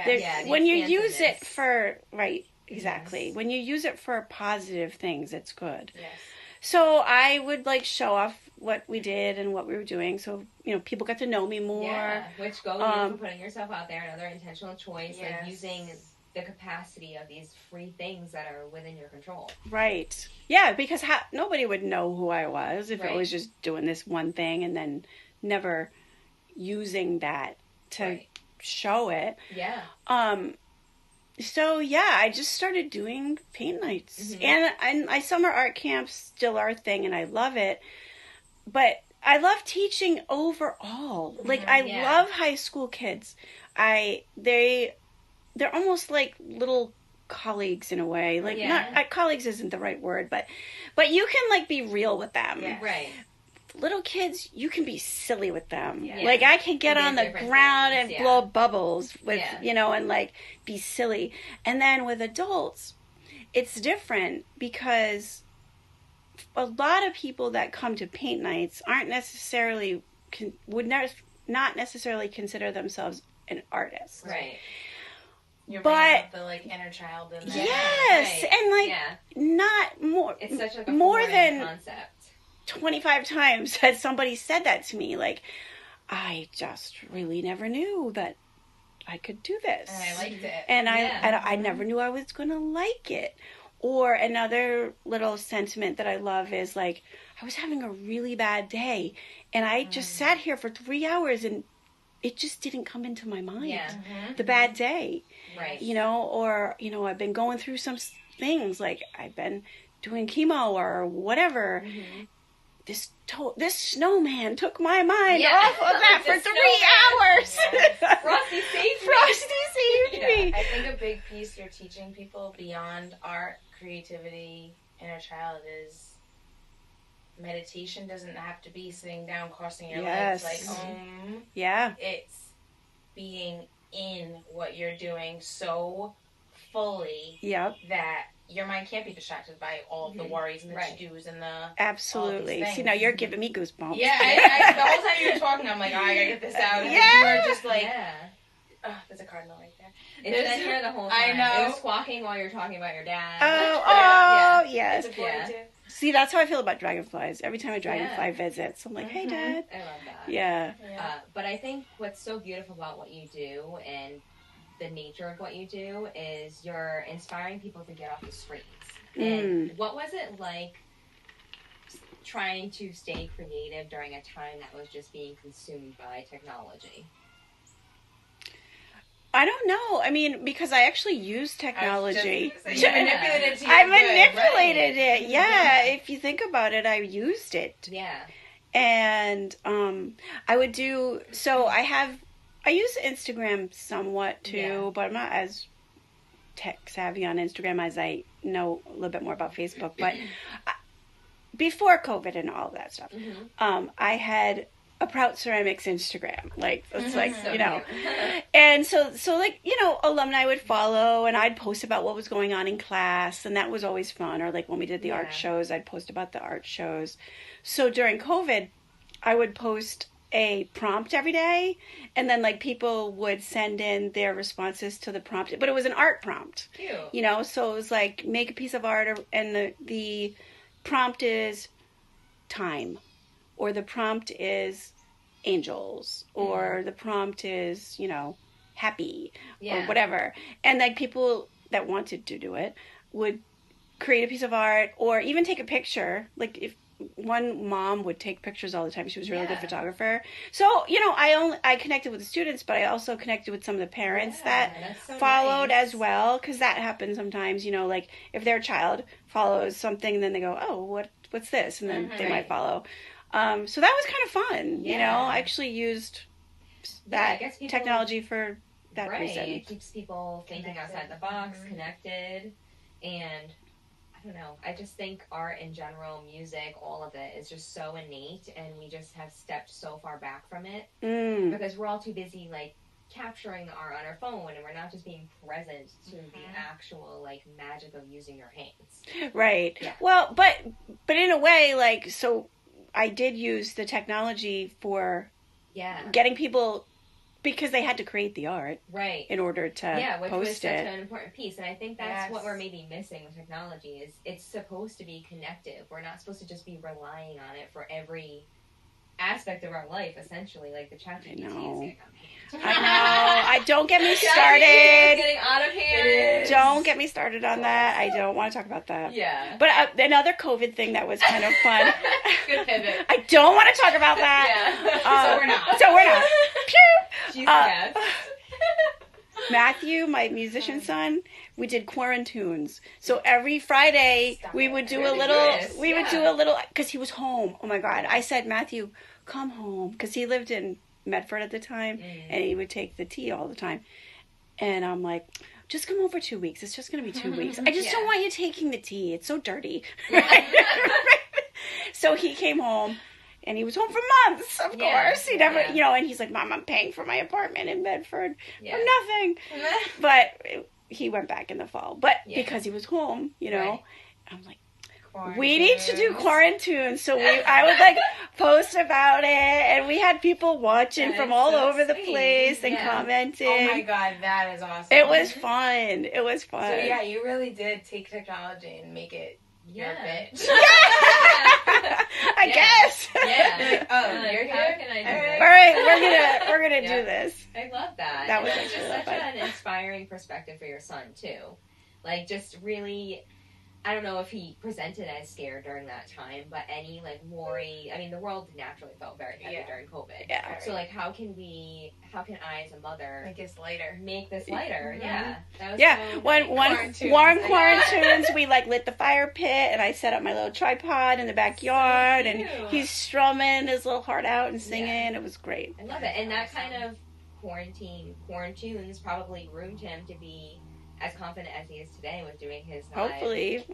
when you use it for, right, exactly. When you use it for positive things, it's good. Yes. So I would like show off what we did and what we were doing, so people got to know me more. Yeah, which goes into putting yourself out there, another intentional choice, like using the capacity of these free things that are within your control. Right. Yeah, because nobody would know who I was if it was just doing this one thing and then never using that to show it. Yeah. So yeah, I just started doing paint nights, and my summer art camps still are a thing, and I love it. But I love teaching overall. Like I love high school kids. They're almost like little colleagues in a way. Like not colleagues isn't the right word, but you can like be real with them. Yeah. Right. Little kids, you can be silly with them. Yeah. Like I can get on the ground and blow bubbles with, and like be silly. And then with adults, it's different because a lot of people that come to paint nights aren't necessarily, not necessarily consider themselves an artist. Right. You're bringing up the like inner child in there. Yes. Right. And like not more. It's such like a more than concept. 25 times has somebody said that to me. Like, I just really never knew that I could do this. And I liked it. And I never knew I was going to like it. Or another little sentiment that I love is like, I was having a really bad day and I just sat here for 3 hours and it just didn't come into my mind. The bad day. Right. Or, I've been going through some things like I've been doing chemo or whatever. This snowman took my mind off of that for 3 hours. Yeah. Frosty saved me. I think a big piece you're teaching people beyond art, creativity, inner child is meditation doesn't have to be sitting down, crossing your legs like it's being in what you're doing so fully that your mind can't be distracted by all of the worries and the to-dos and the absolutely. See, now you're giving me goosebumps. Yeah, I the whole time you were talking, I'm like, I gotta get this out. And you were just like, oh, there's a cardinal right there. It's been here the whole time. I know. It was squawking while you're talking about your dad. Yes. It's important too. See, that's how I feel about dragonflies. Every time a dragonfly visits, I'm like, hey, Dad. I love that. Yeah. But I think what's so beautiful about what you do and the nature of what you do is you're inspiring people to get off the screens. And what was it like trying to stay creative during a time that was just being consumed by technology? I don't know. I mean, because I actually use technology. I manipulated it. Yeah, if you think about it, I used it. Yeah. And I would do, so I use Instagram somewhat too, but I'm not as tech savvy on Instagram as I know a little bit more about Facebook. But before COVID and all that stuff, I had a Proud Ceramics Instagram. Like, it's like, so and so like, alumni would follow and I'd post about what was going on in class and that was always fun. Or like when we did the art shows, I'd post about the art shows. So during COVID, I would post a prompt every day and then like people would send in their responses to the prompt, but it was an art prompt. Cute. So it was like make a piece of art and the prompt is time, or the prompt is angels, or the prompt is happy, or whatever. And like people that wanted to do it would create a piece of art or even take a picture. Like if one mom would take pictures all the time. She was a really good photographer. So, I connected with the students, but I also connected with some of the parents that followed as well. Cause that happens sometimes, like if their child follows something and then they go, oh, what's this? And then they might follow. So that was kind of fun. I actually used that technology for that reason. It keeps people thinking outside the box, connected, and I don't know. I just think art in general, music, all of it is just so innate, and we just have stepped so far back from it because we're all too busy like capturing art on our phone, and we're not just being present to the actual like magic of using your hands. Right. Yeah. Well, but in a way, like, so I did use the technology for getting people, because they had to create the art in order to which post was such it. an important piece. And I think that's what we're maybe missing with technology is it's supposed to be connective. We're not supposed to just be relying on it for every aspect of our life, essentially. Like the ChatGPT is getting out of hand. I know. Don't get me started. It's getting out of hand. Don't get me started on that. I don't want to talk about that. Yeah. But another COVID thing that was kind of fun. Good pivot. I don't want to talk about that. Yeah. So we're not. Pew! She's the best. Matthew, my musician son, we did quarantunes. So every Friday we would do a little, because he was home. Oh my God. I said, Matthew, come home. Because he lived in Medford at the time, and he would take the tea all the time. And I'm like, just come over 2 weeks. It's just going to be 2 weeks. I just don't want you taking the tea. It's so dirty. So he came home. And he was home for months, of course. He never, and he's like, Mom, I'm paying for my apartment in Medford for nothing. But he went back in the fall. But because he was home, I'm like, we need to do quarantine. So I would like post about it, and we had people watching from all over the place and commenting. Oh my God, that is awesome. It was fun. So yeah, you really did take technology and make it your bitch. I guess. Yeah. You're here? How can I do this? All right, we're gonna do this. I love that. That was just such an inspiring perspective for your son too. Like, just really, I don't know if he presented as scared during that time, but any like worry. I mean, the world naturally felt very heavy during COVID. Yeah. So like, how can I as a mother make this lighter? Mm-hmm. Yeah. That was So when warm quarantines, we like lit the fire pit, and I set up my little tripod in the backyard, and he's strumming his little heart out and singing. Yeah. It was great. I love it, and that kind of quarantunes probably groomed him to be as confident as he is today with doing his hopefully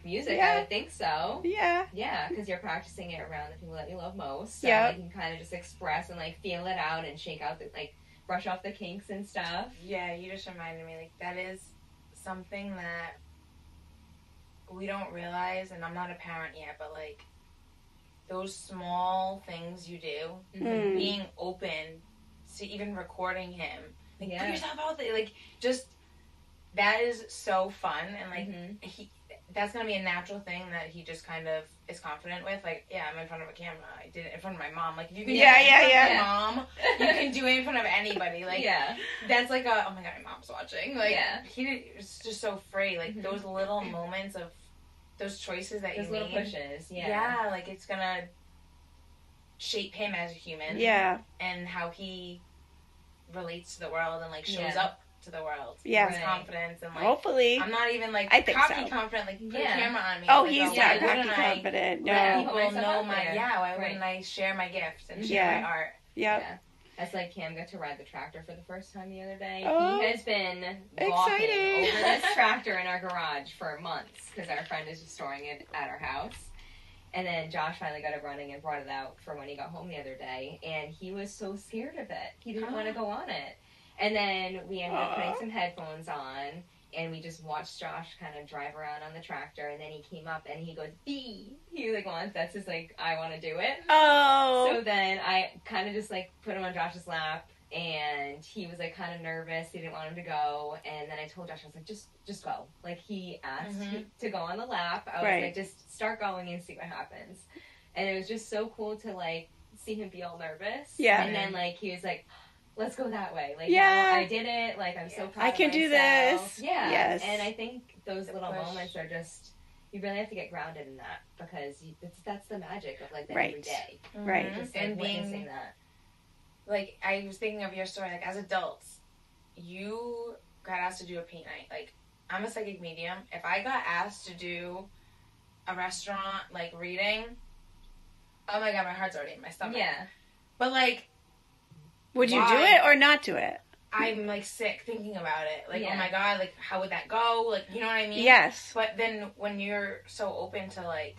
music. I would think so. Yeah because you're practicing it around the people that you love most, so you can kind of just express and like feel it out and shake out the, like, brush off the kinks and stuff. Yeah, you just reminded me, like, that is something that we don't realize, and I'm not a parent yet, but like those small things you do, being open to even recording him, like, put yourself out there, like, just that is so fun, and like that's gonna be a natural thing that he just kind of is confident with. Like, I'm in front of a camera. I did it in front of my mom. Like, if you can do it in front of your mom, you can do it in front of anybody. Like, that's like a, oh my God, my mom's watching. Like, he was just so free. Like, those little moments of those choices that those you little made. pushes. Yeah, like, it's gonna shape him as a human. Yeah. And how he relates to the world and like shows up to the world. Yeah. His confidence and like, hopefully. I'm not even like I think cocky so. confident, like, put a camera on me. Oh, like, he's not cocky confident. No. People know why wouldn't I share my gifts and share my art? Yeah. That's like Cam got to ride the tractor for the first time the other day. Oh, he has been walking over this tractor in our garage for months because our friend is just storing it at our house. And then Josh finally got it running and brought it out for when he got home the other day. And he was so scared of it. He didn't want to go on it. And then we ended up putting some headphones on, and we just watched Josh kind of drive around on the tractor. And then he came up and he goes, "Bee!" He like wants, that's his like, I want to do it. Oh. So then I kind of just like put him on Josh's lap, and he was like kind of nervous. He didn't want him to go. And then I told Josh, I was like, just go. Like, he asked to go on the lap. I was like, just start going and see what happens. And it was just so cool to like see him be all nervous. Yeah. And then like he was like, let's go that way. Like, I did it. Like, I'm so proud I can of do myself. this. Yeah. Yes. And I think those little moments are just, you really have to get grounded in that, because that's the magic of like that every day. Right. Just, like, and witnessing that. Like, I was thinking of your story, like, as adults, you got asked to do a paint night. Like, I'm a psychic medium. If I got asked to do a restaurant, like, reading, oh my God, my heart's already in my stomach. Yeah. But, like, would you do it or not do it? I'm, like, sick thinking about it. Like, oh my God, like, how would that go? Like, you know what I mean? Yes. But then when you're so open to, like,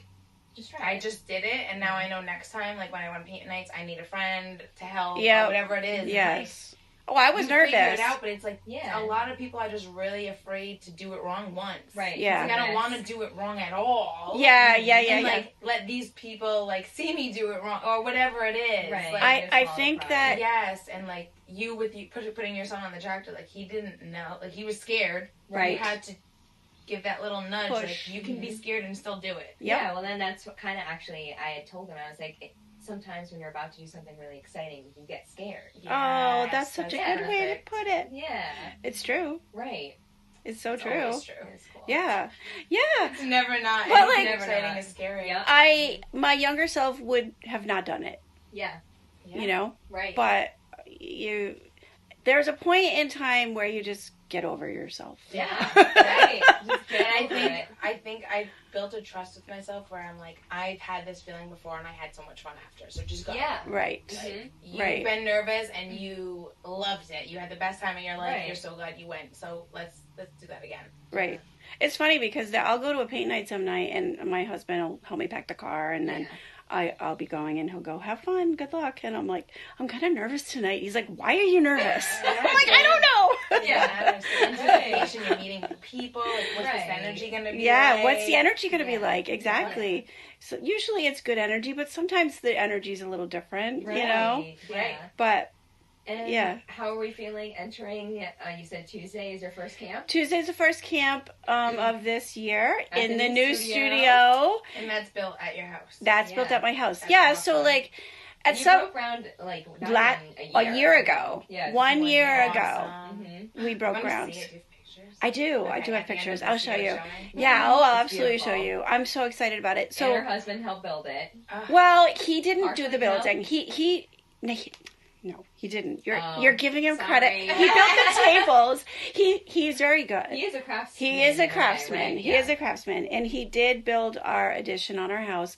just try I just did it, and now I know next time, like, when I want paint nights, I need a friend to help, or whatever it is. Yes. Like, I was nervous. Figure it out, but it's like, a lot of people are just really afraid to do it wrong once. Right. Yeah. It's like, I don't want to do it wrong at all. Yeah. And, like, let these people, like, see me do it wrong, or whatever it is. Right. Like, I think that... Yes, and, like, you with you putting your son on the tractor, like, he didn't know. Like, he was scared. Right. You had to give that little nudge. Push. Like, you can be scared and still do it. Yep. Yeah, well, then that's what kind of actually I had told him. I was like, sometimes when you're about to do something really exciting, you get scared. Yes, oh, that's such a good way to put it. Yeah. It's true. Right. It's so true. Always true. It's cool. Yeah. Yeah. It's never not. But, like, never exciting is scary. Yep. My younger self would have not done it. Yeah. You know? Right. But there's a point in time where you just get over yourself. Yeah, right. I think I built a trust with myself where I'm like, I've had this feeling before and I had so much fun after, so just go. Yeah. Right. Like, you've been nervous and you loved it. You had the best time of your life. Right. You're so glad you went. So let's do that again. Right. It's funny because I'll go to a paint night some night and my husband will help me pack the car and then I'll be going and he'll go, have fun, good luck. And I'm like, I'm kind of nervous tonight. He's like, why are you nervous? I'm like, I don't know. Yeah. Anticipation, you're meeting people. Like, what's this energy going to be like? What's the energy going to be like? Exactly. Right. So usually it's good energy, but sometimes the energy is a little different, you know? Right. But and how are we feeling entering, you said Tuesday is your first camp? Tuesday's the first camp of this year in the new studio. And that's built at your house. That's built at my house. That's awesome. So like at some broke ground like a year ago. Yeah, 1 year ago. Awesome. We broke ground. I do. Okay, I do have pictures. I'll show you. Yeah, I'll absolutely show you. I'm so excited about it. So and her husband helped build it. Well, he didn't do the building. No, he didn't. You're giving him credit. He built the tables. He's very good. He is a craftsman. He is a craftsman. Right? He is a craftsman, and he did build our addition on our house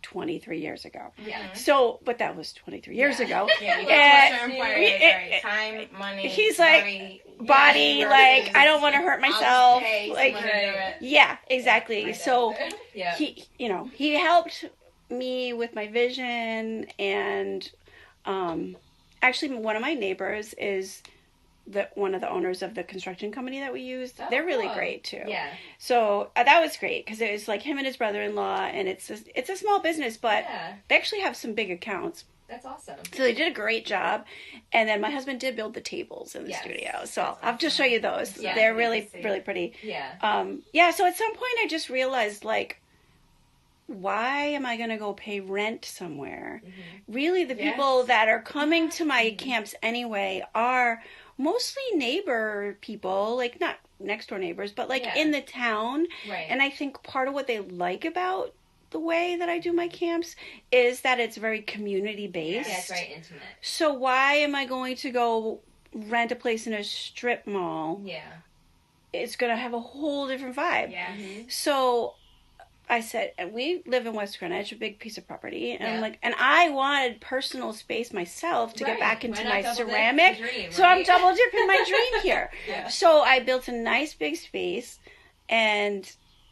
23 years ago. Yeah. So, but that was 23 years ago. Yeah, you get to time, money. He's like body, like I don't want to hurt myself. Like, yeah, exactly. So he helped me with my vision and. Actually, one of my neighbors is one of the owners of the construction company that we use. They're really great too. Yeah. So that was great because it was like him and his brother-in-law, and it's a small business, but they actually have some big accounts. That's awesome. So they did a great job, and then my husband did build the tables in the studio. So I'll just show you those. Yeah, they're really pretty. Yeah. So at some point I just realized like. Why am I going to go pay rent somewhere? Mm-hmm. Really, the people that are coming to my camps anyway are mostly neighbor people, like not next door neighbors, but like in the town. Right. And I think part of what they like about the way that I do my camps is that it's very community based. Yeah, it's very intimate. So why am I going to go rent a place in a strip mall? Yeah. It's going to have a whole different vibe. Yeah. Mm-hmm. So I said, and we live in West Greenwich, a big piece of property, and I'm like, and I wanted personal space myself to get back into my ceramic. So I'm double dipping my dream here. So I built a nice big space, and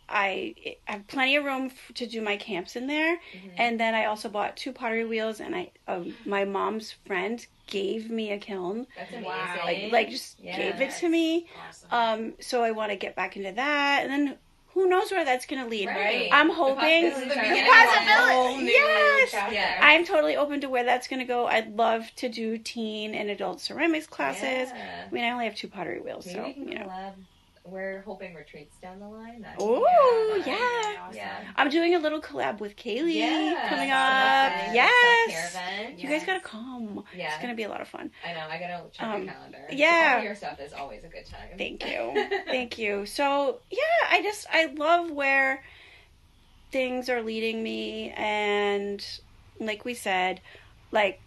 I have plenty of room to do my camps in there. Mm-hmm. And then I also bought 2 pottery wheels, and my mom's friend gave me a kiln. That's amazing. Wow. Like just gave it to me. Awesome. So I want to get back into that, and then. Who knows where that's going to lead? Right. I'm hoping. Possibility. Yes. Yeah. I'm totally open to where that's going to go. I'd love to do teen and adult ceramics classes. Yeah. I mean, I only have 2 pottery wheels, Maybe so we can you know. collab. We're hoping retreats down the line. Oh, yeah. Awesome. Yeah. I'm doing a little collab with Kaylee coming up. up. Yes. Event. You guys got to come. Yeah. It's going to be a lot of fun. I know. I got to check your calendar. Yeah. All your stuff is always a good time. Thank you. Thank you. So, yeah, I love where things are leading me. And like we said, like,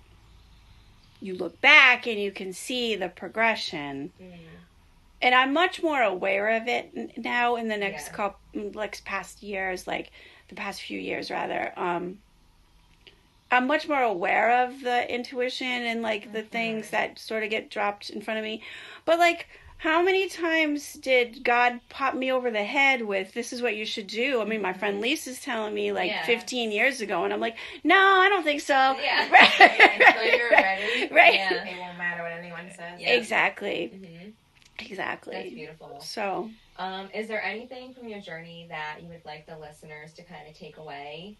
you look back and you can see the progression. And I'm much more aware of it now in the next past years, like the past few years rather. I'm much more aware of the intuition and like the things that sort of get dropped in front of me. But like, how many times did God pop me over the head with, this is what you should do? I mean, my friend Lisa's telling me like 15 years ago, and I'm like, no, I don't think so. Yeah. Until you're ready. Right. Yeah. It won't matter what anyone says. Yeah. Exactly. Mm-hmm. Exactly. That's beautiful. So, is there anything from your journey that you would like the listeners to kind of take away,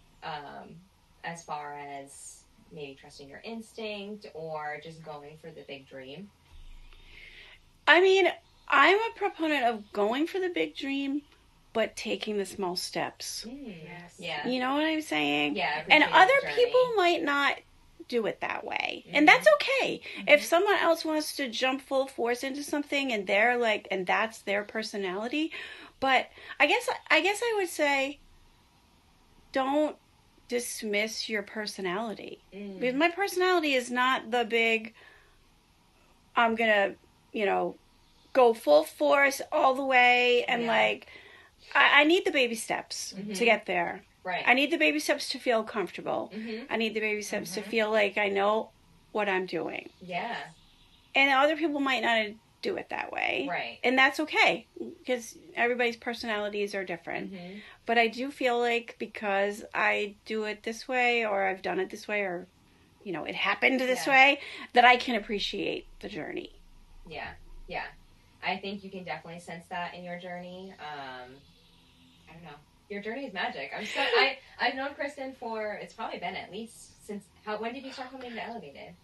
as far as maybe trusting your instinct or just going for the big dream? I mean, I'm a proponent of going for the big dream, but taking the small steps. Yes. Yeah. You know what I'm saying? Yeah. And other people might not do it that way. Mm-hmm. And that's okay. Mm-hmm. If someone else wants to jump full force into something and they're like, and that's their personality. But I guess I would say, don't dismiss your personality. Because my personality is not the big I'm going to, go full force all the way. And like, I need the baby steps to get there. Right. I need the baby steps to feel comfortable. I need the baby steps to feel like I know what I'm doing. Yeah. And other people might not do it that way. Right. And that's okay, because everybody's personalities are different. But I do feel like because I do it this way, or I've done it this way, or, it happened this way, that I can appreciate the journey. Yeah. Yeah. I think you can definitely sense that in your journey. I don't know. Your journey is magic. I've known Kristen for, it's probably been at least since, when did you start coming to Elevated?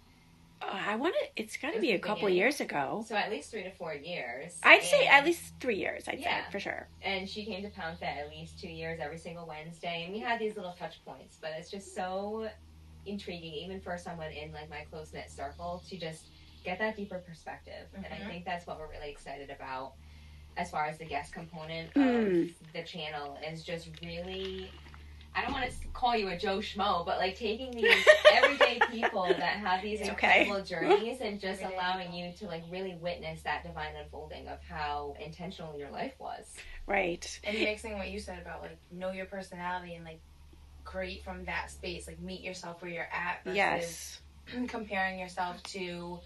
It's got to be a couple years ago. So at least 3 to 4 years. I'd say at least 3 years, I'd say, for sure. And she came to Pound Fit at least 2 years every single Wednesday. And we had these little touch points, but it's just so intriguing, even for someone in like my close-knit circle, to just get that deeper perspective. And I think that's what we're really excited about as far as the guest component of the channel, is just really, I don't want to call you a Joe Schmo, but like taking these everyday people that have these incredible journeys and just allowing you to like really witness that divine unfolding of how intentional your life was. Right. And mixing what you said about like know your personality and like create from that space, like meet yourself where you're at versus comparing yourself to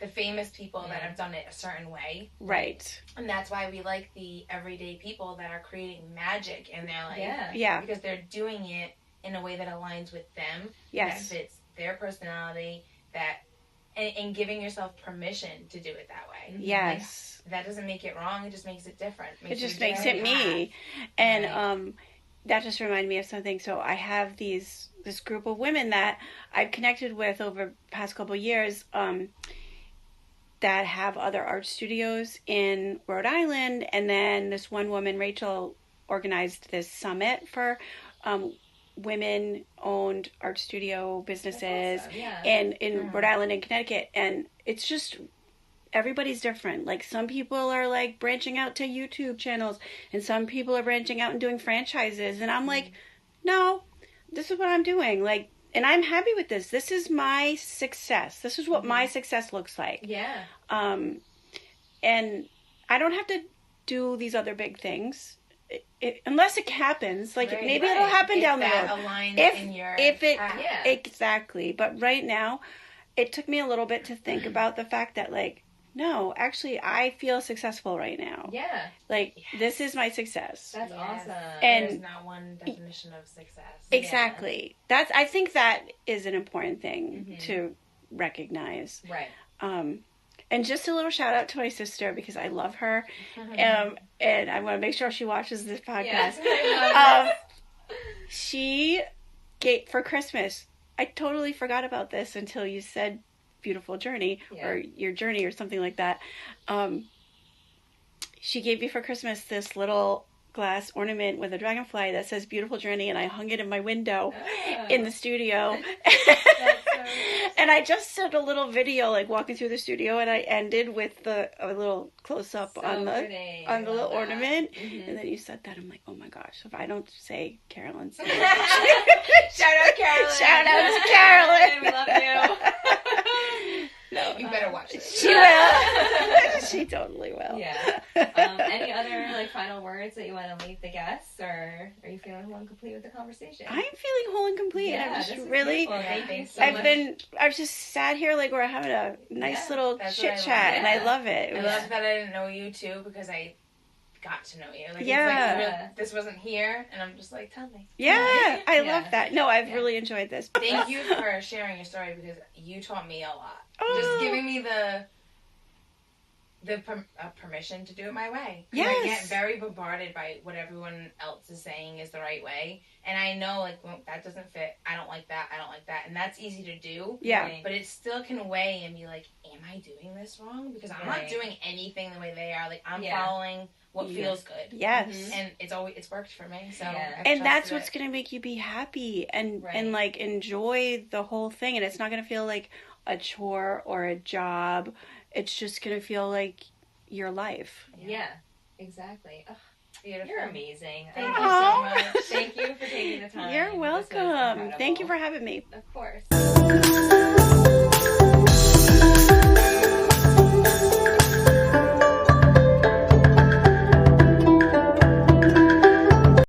the famous people that have done it a certain way. Right. And that's why we like the everyday people that are creating magic in their life. Yeah. Because they're doing it in a way that aligns with them. Yes. That fits their personality, and giving yourself permission to do it that way. Yes. Like, that doesn't make it wrong, it just makes it different. It just makes it me. And that just reminded me of something. So I have this group of women that I've connected with over the past couple of years, that have other art studios in Rhode Island. And then this one woman, Rachel, organized this summit for women-owned art studio businesses in Rhode Island and Connecticut. And it's just, everybody's different. Like, some people are like branching out to YouTube channels, and some people are branching out and doing franchises. And I'm like, no, this is what I'm doing. Like, and I'm happy with this. This is my success. This is what my success looks like. Yeah. And I don't have to do these other big things. Unless it happens. Like, maybe it'll happen down the road. Exactly. But right now, it took me a little bit to think about the fact that, like, no, actually, I feel successful right now. Yeah. Like, this is my success. That's awesome. And there's not one definition of success. Exactly. I think that is an important thing to recognize. Right. And just a little shout out to my sister, because I love her. And I want to make sure she watches this podcast. Yes, she gave, for Christmas, I totally forgot about this until you said beautiful journey or your journey or something like that. She gave me for Christmas this little glass ornament with a dragonfly that says beautiful journey, and I hung it in my window in the studio. And I just did a little video like walking through the studio, and I ended with a little close up on the little ornament. And then you said that, I'm like, oh my gosh, if I don't say Carolyn's name. Shout out Carolyn. Shout out to Carolyn. We love you. No, you better watch this. She will. She totally will. Yeah. Any other like final words that you want to leave the guests, or are you feeling whole and complete with the conversation? I'm feeling whole and complete. Yeah, I'm just really. Thank you so much. I've just sat here like we're having a nice little chit chat, and I love it. I love that I didn't know you too, because I got to know you. Like, yeah. It's like, this wasn't here, and I'm just like, tell me. Yeah, I love that. No, I've really enjoyed this. Thank you for sharing your story, because you taught me a lot. Oh. Just giving me the permission to do it my way. Yes. I get very bombarded by what everyone else is saying is the right way. And I know, like, well, that doesn't fit. I don't like that. I don't like that. And that's easy to do. Yeah. But it still can weigh and be like, am I doing this wrong? Because I'm not doing anything the way they are. Like, I'm following what feels good. Yes. And it's worked for me. So and that's what's going to make you be happy and like enjoy the whole thing. And it's not going to feel like a chore or a job. It's just going to feel like your life. Yeah, exactly. Ugh, beautiful. You're amazing. Thank you so much. Thank you for taking the time. You're welcome. Thank you for having me. Of course.